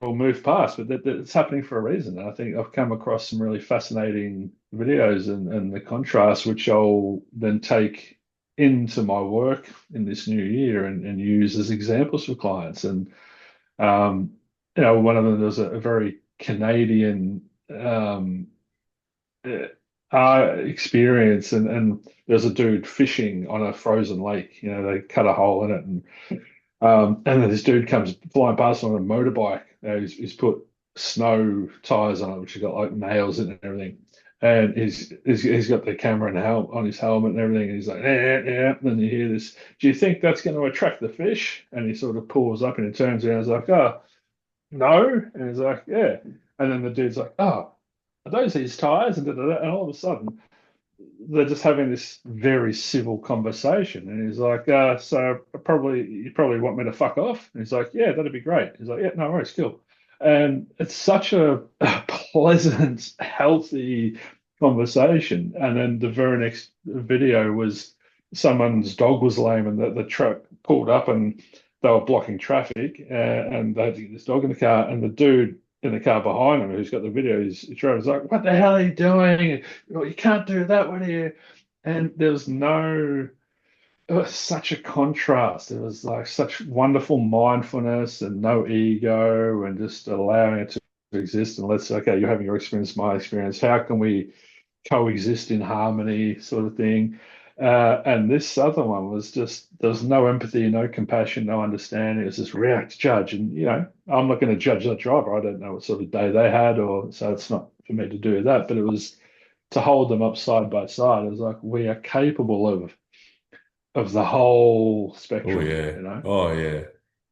will move past, but that it's happening for a reason. And I think I've come across some really fascinating videos and the contrast, which I'll then take into my work in this new year and use as examples for clients. And um, one of them was a very Canadian uh, experience, and there's a dude fishing on a frozen lake. They cut a hole in it, and then this dude comes flying past on a motorbike. He's put snow tires on it, which have got like nails in it and everything. And he's got the camera and on his helmet and everything. And he's like, yeah, yeah. And then you hear this. Do you think that's going to attract the fish? And he sort of pulls up and he turns around. And he's like, oh, no. And he's like, yeah. And then the dude's like, oh, are those his tires? And, and all of a sudden, they're just having this very civil conversation. And he's like, so you probably want me to fuck off? And he's like, yeah, that'd be great. He's like, yeah, no worries, cool. And it's such a pleasant, healthy conversation. And then the very next video was someone's dog was lame and the truck pulled up and they were blocking traffic and they had to get this dog in the car. And the dude in the car behind him who's got the video, his driver's like, "What the hell are you doing? You can't do that. What are you?" And there was no it was such a contrast. It was like such wonderful mindfulness and no ego and just allowing it to exist. And let's, okay, you're having your experience, my experience. How can we coexist in harmony, sort of thing? And this other one was just, there was no empathy, no compassion, no understanding. It was just react, judge. And, I'm not going to judge that driver. I don't know what sort of day they had, or so it's not for me to do that. But it was to hold them up side by side. It was like, we are capable of the whole Oh spectrum, yeah. Oh yeah.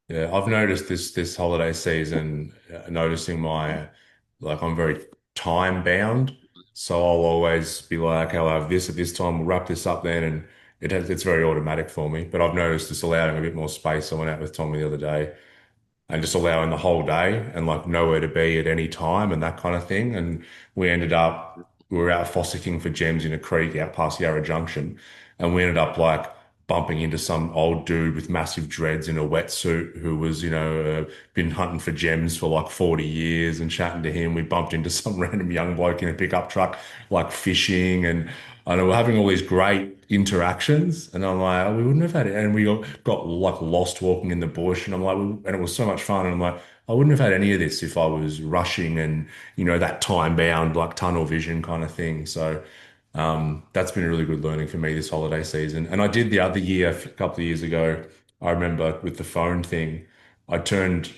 Yeah. I've noticed this holiday season, noticing like I'm very time bound. So I'll always be like, I'll have this at this time, we'll wrap this up then. And it's very automatic for me. But I've noticed it's allowing a bit more space. I went out with Tommy the other day and just allowing the whole day and like nowhere to be at any time and that kind of thing. And we were out fossicking for gems in a creek out past Yarra Junction. And we ended up like bumping into some old dude with massive dreads in a wetsuit who was, been hunting for gems for like 40 years and chatting to him. We bumped into some random young bloke in a pickup truck, like fishing. And I know we're having all these great interactions, and I'm like, oh, we wouldn't have had it. And we got like lost walking in the bush, and I'm like, and it was so much fun. And I'm like, I wouldn't have had any of this if I was rushing and that time bound like tunnel vision kind of thing. So that's been a really good learning for me this holiday season. And I did the other year, a couple of years ago. I remember with the phone thing. I turned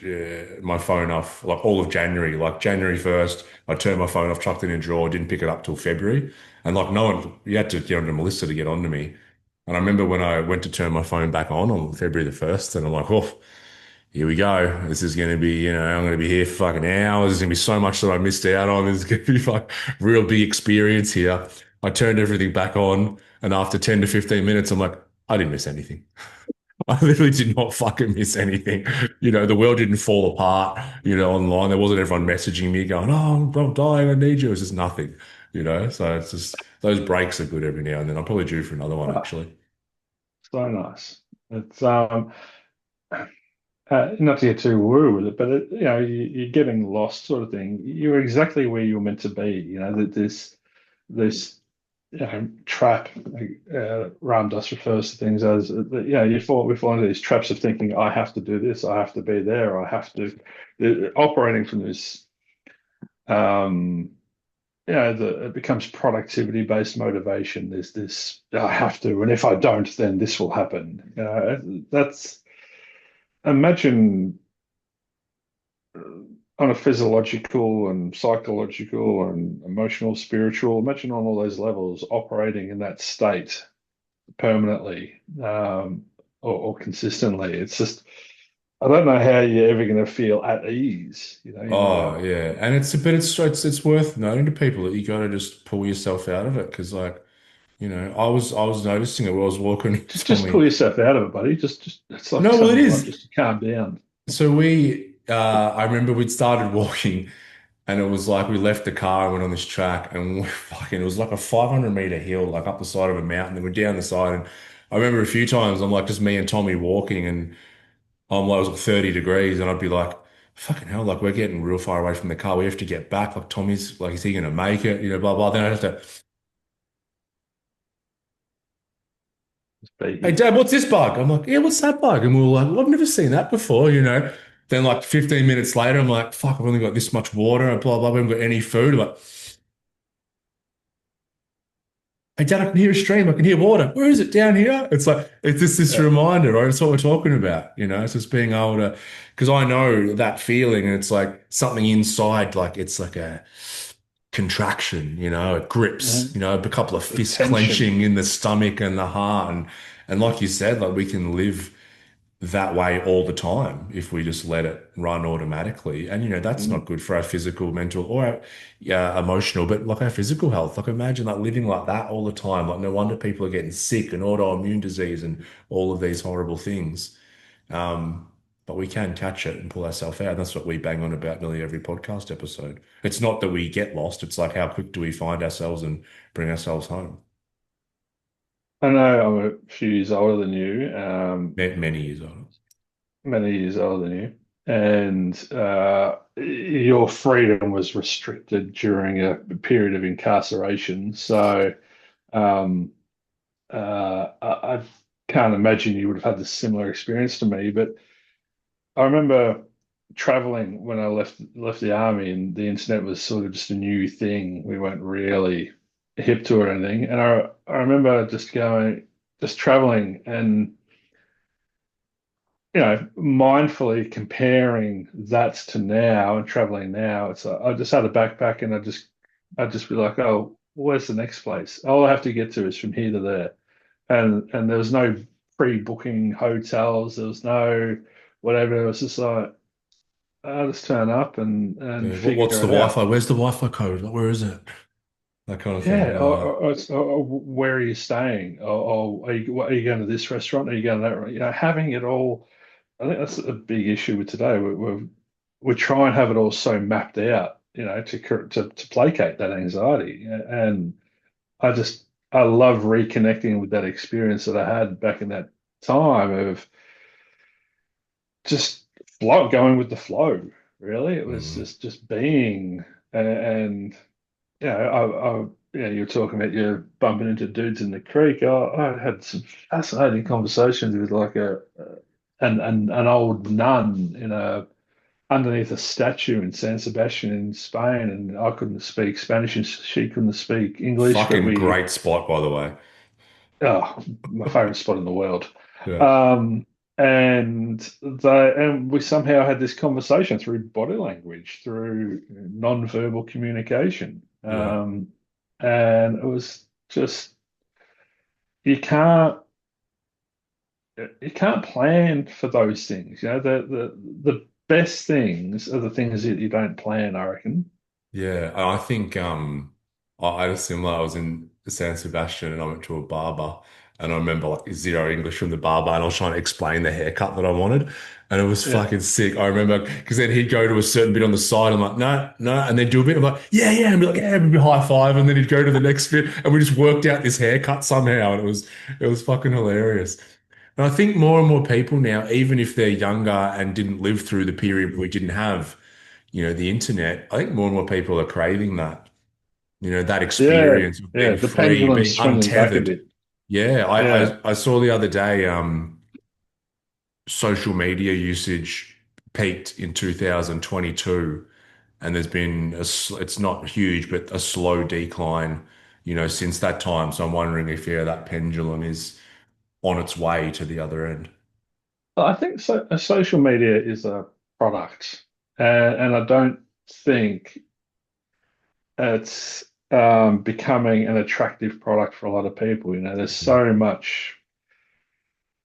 my phone off like all of January, like January 1st. I turned my phone off, chucked it in a drawer, didn't pick it up till February. And like no one, you had to get onto Melissa to get onto me. And I remember when I went to turn my phone back on February the 1st, and I'm like, oh, here we go. This is going to be, I'm going to be here for fucking hours. There's going to be so much that I missed out on. There's going to be like real big experience here. I turned everything back on, and after 10 to 15 minutes, I'm like, I didn't miss anything. I literally did not fucking miss anything. The world didn't fall apart, online. There wasn't everyone messaging me going, oh, I'm dying. I need you. It was just nothing. So it's just those breaks are good every now and then. I'm probably due for another one, Oh, actually. so nice. It's not to get too woo with it, but you're getting lost, sort of thing. You're exactly where you're meant to be. That this trap. Ram Dass refers to things as we fall into these traps of thinking I have to do this, I have to be there, I have to operating from this. Um, it becomes productivity based motivation. There's this I have to, and if I don't, then this will happen. That's imagine on a physiological and psychological and emotional, spiritual, imagine on all those levels operating in that state permanently or consistently. It's just, I don't know how you're ever going to feel at ease. You Oh never, yeah, and it's worth noting to people that you got to just pull yourself out of it because I was noticing it when I was walking. You just told pull me yourself out of it, buddy. Just it's like no, well telling it your mind is. just to calm down. So I remember we'd started walking, and it was like we left the car and went on this track, and we fucking it was like a 500-meter hill, like up the side of a mountain. Then we're down the side, and I remember a few times I'm like just me and Tommy walking, and I'm like it was like 30 degrees, and I'd be like, fucking hell, like we're getting real far away from the car. We have to get back. Like Tommy's like, is he gonna make it? Blah blah. Then I have to, Just be hey here. Dad, what's this bug? I'm like, yeah, what's that bug? And we were like, well, I've never seen that before. Then like 15 minutes later, I'm like, fuck, I've only got this much water and blah blah. We haven't got any food. I'm like, hey Dad, I can hear a stream. I can hear water. Where is it? Down here? It's like it's just this Yeah. reminder, right? It's what we're talking about. It's just being able to, because I know that feeling, and it's like something inside, like it's like a contraction, it grips, Mhm. a couple of The fists tension. clenching in the stomach and the heart. And like you said, like we can live that way all the time if we just let it run automatically. And that's not Mm. good for our physical, mental, or our, yeah, emotional, but like our physical health. Like imagine like living like that all the time. Like no wonder people are getting sick and autoimmune disease and all of these horrible things. Um, but we can catch it and pull ourselves out. And that's what we bang on about nearly every podcast episode. It's not that we get lost. It's like how quick do we find ourselves and bring ourselves home? I know I'm a few years older than you, Many years on. many years older than you, and your freedom was restricted during a period of incarceration. So um, I can't imagine you would have had the similar experience to me, but I remember traveling when I left the army, and the internet was sort of just a new thing. We weren't really hip to it or anything, and I remember just traveling, and mindfully comparing that to now and traveling now. It's like, I just had a backpack, and I'd just be like, oh, where's the next place? All I have to get to is from here to there, and there was no pre-booking hotels. There was no whatever. It was just like, I'll just turn up and Yeah. What's figure the it Wi-Fi? out. Where's the Wi-Fi code? Like, where is it? That kind of thing. Yeah. Where are you staying? Are you going to this restaurant? Are you going to that? Having it all. I think that's a big issue with today. We try and have it all so mapped out, to placate that anxiety. And I love reconnecting with that experience that I had back in that time of just going with the flow. Really, it was Mm. just being. And you're talking about you bumping into dudes in the creek. I had some fascinating conversations with like an old nun in a underneath a statue in San Sebastian in Spain, and I couldn't speak Spanish, and she couldn't speak English, but Fucking we great spot, by the way. oh, my favorite spot in the world. Yeah. Um, and we somehow had this conversation through body language, through non-verbal communication. Yeah. And it was just you can't you can't plan for those things. The best things are the things that you don't plan, I reckon. Yeah, and I think I had a similar. I was in San Sebastian and I went to a barber, and I remember like zero English from the barber, and I was trying to explain the haircut that I wanted, and it was Yeah. fucking sick. I remember because then he'd go to a certain bit on the side. I'm like, no, no, and then do a bit. I'm like, yeah, yeah, and be like, yeah, and be high five, and then he'd go to the next bit, and we just worked out this haircut somehow, and it was fucking hilarious. And I think more and more people now, even if they're younger and didn't live through the period where we didn't have the internet, I think more and more people are craving that, that Yeah. experience of Yeah. being The free, pendulum's being swinging back a untethered. bit. Yeah, I, Yeah. I, I saw the other day, social media usage peaked in 2022, and there's been it's not huge, but a slow decline, since that time. So I'm wondering if, yeah, that pendulum is on its way to the other end. I think social media is a product, and I don't think it's becoming an attractive product for a lot of people. There's Mm. so much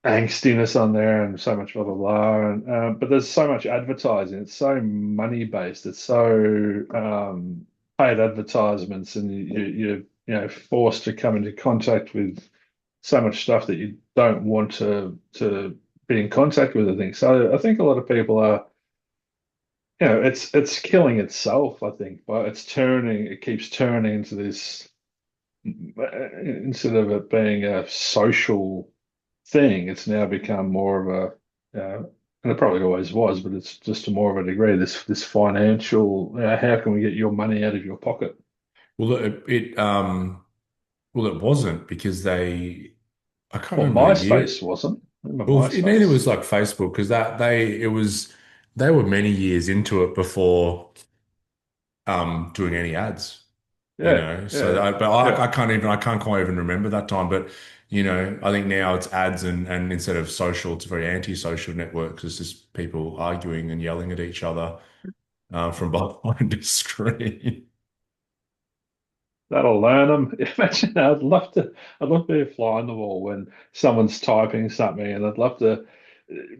angstiness on there and so much blah blah blah, and but there's so much advertising. It's so money based. It's so paid advertisements, and you're forced to come into contact with so much stuff that you don't want to be in contact with. I think so. I think a lot of people are. It's killing itself, I think, but it keeps turning into this instead of it being a social thing, it's now become more of and it probably always was, but it's just to more of a degree, this financial, how can we get your money out of your pocket? Well, it wasn't because I can't Well, remember the year. MySpace wasn't. Remember Well, it neither MySpace? was like Facebook because they were many years into it before doing any ads, Yeah, So yeah, but yeah. I can't quite even remember that time. But I think now it's ads and instead of social, it's very anti-social networks. It's just people arguing and yelling at each other from behind a screen. That'll learn them. Imagine, I'd love to be a fly on the wall when someone's typing something, and I'd love to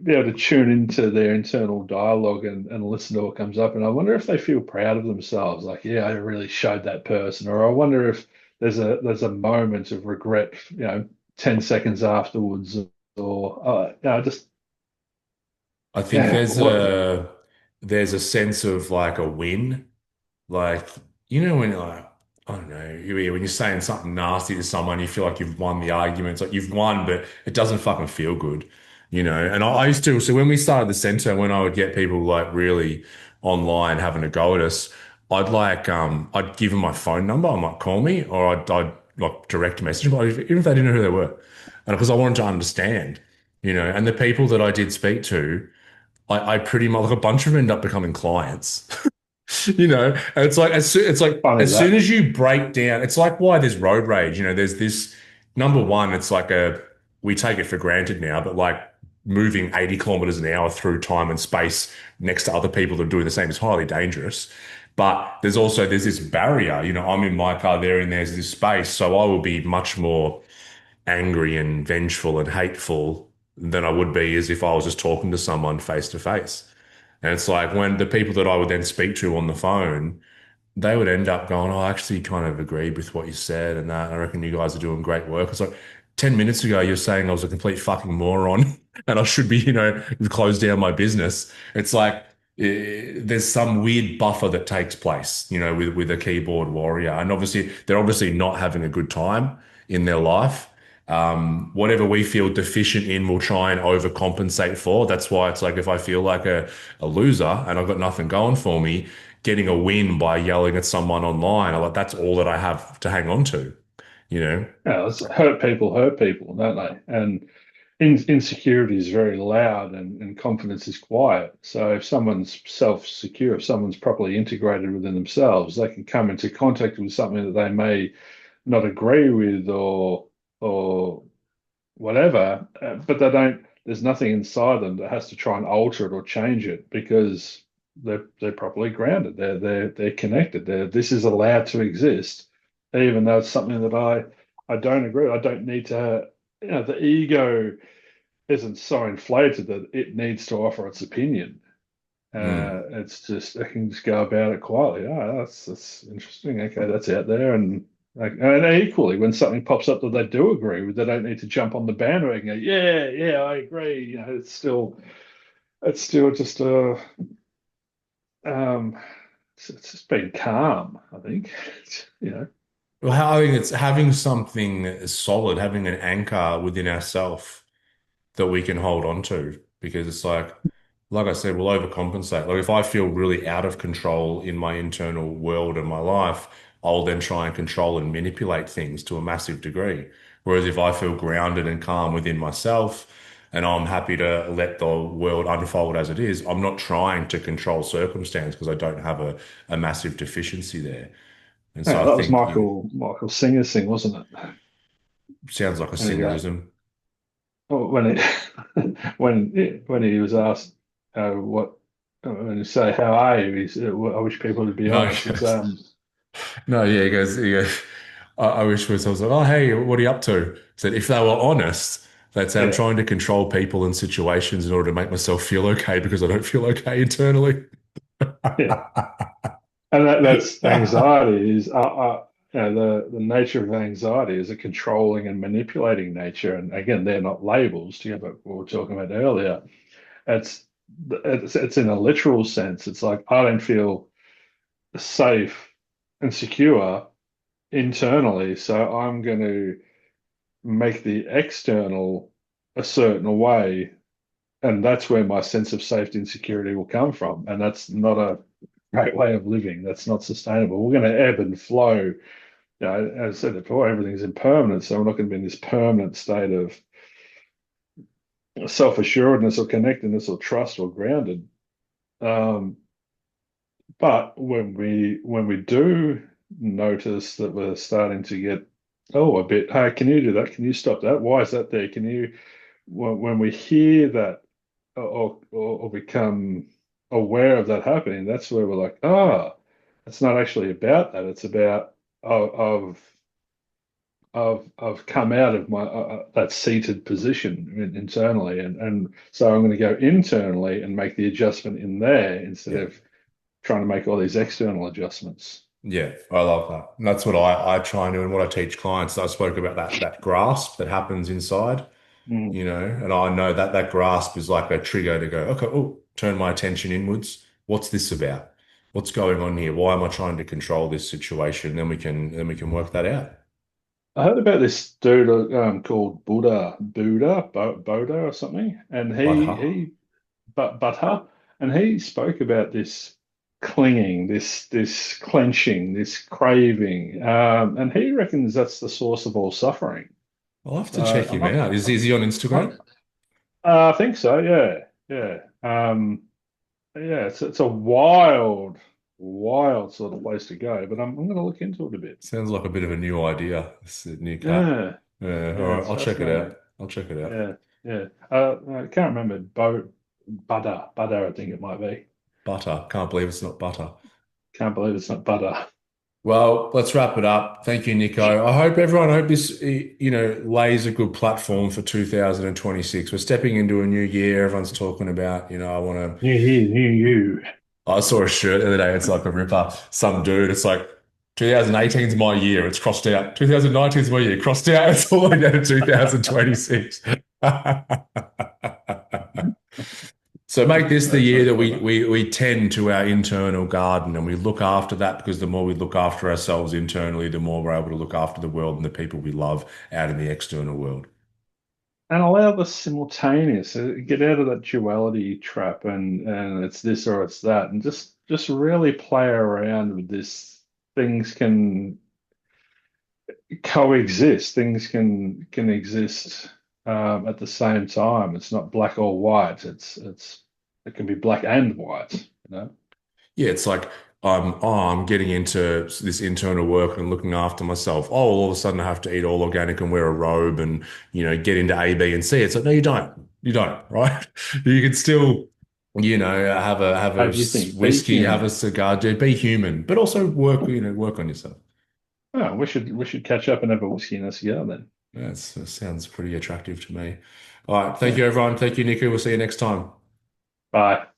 be able to tune into their internal dialogue and listen to what comes up. And I wonder if they feel proud of themselves, like, yeah, I really showed that person. Or I wonder if there's a moment of regret, 10 seconds afterwards, or just I think Yeah, there's a sense of like a win. Like, when you're like, I don't know, when you're saying something nasty to someone, you feel like you've won the argument. It's like you've won, but it doesn't fucking feel good. And I used to, so when we started the center, when I would get people like really online having a go at us, I'd give them my phone number. I might call me, or I'd like direct message them, even if they didn't know who they were. And because I wanted to understand. And the people that I did speak to, I pretty much, like a bunch of them end up becoming clients. And funny as soon that. as you break down, it's like why there's road rage. There's this number one, it's like we take it for granted now, but like moving 80 kilometers an hour through time and space next to other people that are doing the same is highly dangerous. But there's this barrier. I'm in my car there and there's this space. So I will be much more angry and vengeful and hateful than I would be as if I was just talking to someone face to face. And it's like when the people that I would then speak to on the phone, they would end up going, "Oh, I actually kind of agreed with what you said and that. I reckon you guys are doing great work." It's like 10 minutes ago, you're saying I was a complete fucking moron and I should be, close down my business. It's like there's some weird buffer that takes place, with a keyboard warrior. And obviously, they're obviously not having a good time in their life. Whatever we feel deficient in, we'll try and overcompensate for. That's why it's like if I feel like a loser and I've got nothing going for me, getting a win by yelling at someone online, I'm like, that's all that I have to hang on to. Yeah, it's hurt people, don't they? And insecurity is very loud and confidence is quiet. So if someone's self-secure, if someone's properly integrated within themselves, they can come into contact with something that they may not agree with or whatever, but there's nothing inside them that has to try and alter it or change it because they're properly grounded. They're connected. This is allowed to exist, even though it's something that I don't agree. I don't need to. The ego isn't so inflated that it needs to offer its opinion. Mm. It's just I can just go about it quietly. Oh, that's interesting. Okay, that's out there, and equally when something pops up that they do agree with, they don't need to jump on the bandwagon. And go, yeah, yeah, I agree. It's still just um, it's just being calm. I think, you know. Well, I think it's having something solid, having an anchor within ourself that we can hold on to because it's like I said, we'll overcompensate. Like if I feel really out of control in my internal world and my life, I'll then try and control and manipulate things to a massive degree. Whereas if I feel grounded and calm within myself and I'm happy to let the world unfold as it is, I'm not trying to control circumstance because I don't have a massive deficiency there. And so Yeah, I that was think Michael Singer's thing, wasn't it? sounds like a And he go singerism. when it when he was asked what when you say how are you, he said, well, I wish people would be No, honest. It's no, yeah, he goes, I wish was, I was like, oh, hey, what are you up to? Said, if they were honest, they'd say, I'm yeah, trying to control people and situations in order to make myself feel okay because I don't feel okay internally. yeah. And that's anxiety is the nature of anxiety is a controlling and manipulating nature. And again, they're not labels to go what we were talking about earlier. It's it's in a literal sense. It's like I don't feel safe and secure internally, so I'm going to make the external a certain way, and that's where my sense of safety and security will come from. And that's not a great way of living. That's not sustainable. We're going to ebb and flow. As I said before, everything's impermanent, so we're not going to be in this permanent state of self-assuredness or connectedness or trust or grounded. Um, but when we do notice that we're starting to get a bit, hey, can you do that? Can you stop that? Why is that there? Can you when we hear that or become aware of that happening, that's where we're like, it's not actually about that. It's about I've come out of my that seated position internally, and so I'm going to go internally and make the adjustment in there instead Yeah. of trying to make all these external adjustments. Yeah, I love that. And that's what I try and do and what I teach clients. I spoke about that grasp that happens inside. Mm. And I know that that grasp is like a trigger to go, okay, oh, turn my attention inwards. What's this about? What's going on here? Why am I trying to control this situation? Then we can work that out. I heard about this dude called Buddha or something, and But huh? Buddha, and he spoke about this clinging, this clenching, this craving, and he reckons that's the source of all suffering. I'll have to So check him out. Is he on Instagram? I think so. Yeah, yeah, yeah. It's a wild sort of place to go, but I'm going to look into it a bit. Sounds like a bit of a new idea. It's a new cut. Yeah, Yeah, all yeah. right, It's I'll check it fascinating. out. I'll check it out. Yeah, yeah. I can't remember Buddha. I think it might be. Butter. Can't believe it's not butter. Can't believe it's not Buddha. Well, let's wrap it up. Thank you, Nico. I hope this, lays a good platform for 2026. We're stepping into a new year. Everyone's talking about, I want to. New year, new you. I saw a shirt the other day. It's like a ripper. Some dude. It's like 2018 is my year. It's crossed out. 2019 is my year. Crossed out. It's all the way down to 2026. So make this the That's year very that we, clever. we we tend to our internal garden and we look after that because the more we look after ourselves internally, the more we're able to look after the world and the people we love out in the external world. And allow the simultaneous. Get out of that duality trap, and it's this or it's that, and just really play around with this. Things can coexist. Things can exist at the same time. It's not black or white. It can be black and white. Yeah, it's like I'm getting into this internal work and looking after myself. Oh, all of a sudden I have to eat all organic and wear a robe and get into A, B, and C. It's like no, you don't. You don't, right? You can still, have a How do you think? Be whiskey, have a human. cigar, dude, be human, but also work on yourself. Oh, we should catch up and have a whiskey and a cigar then. That sounds pretty attractive to me. All right, thank you, everyone. Thank you, Nico. We'll see you next time. Bye.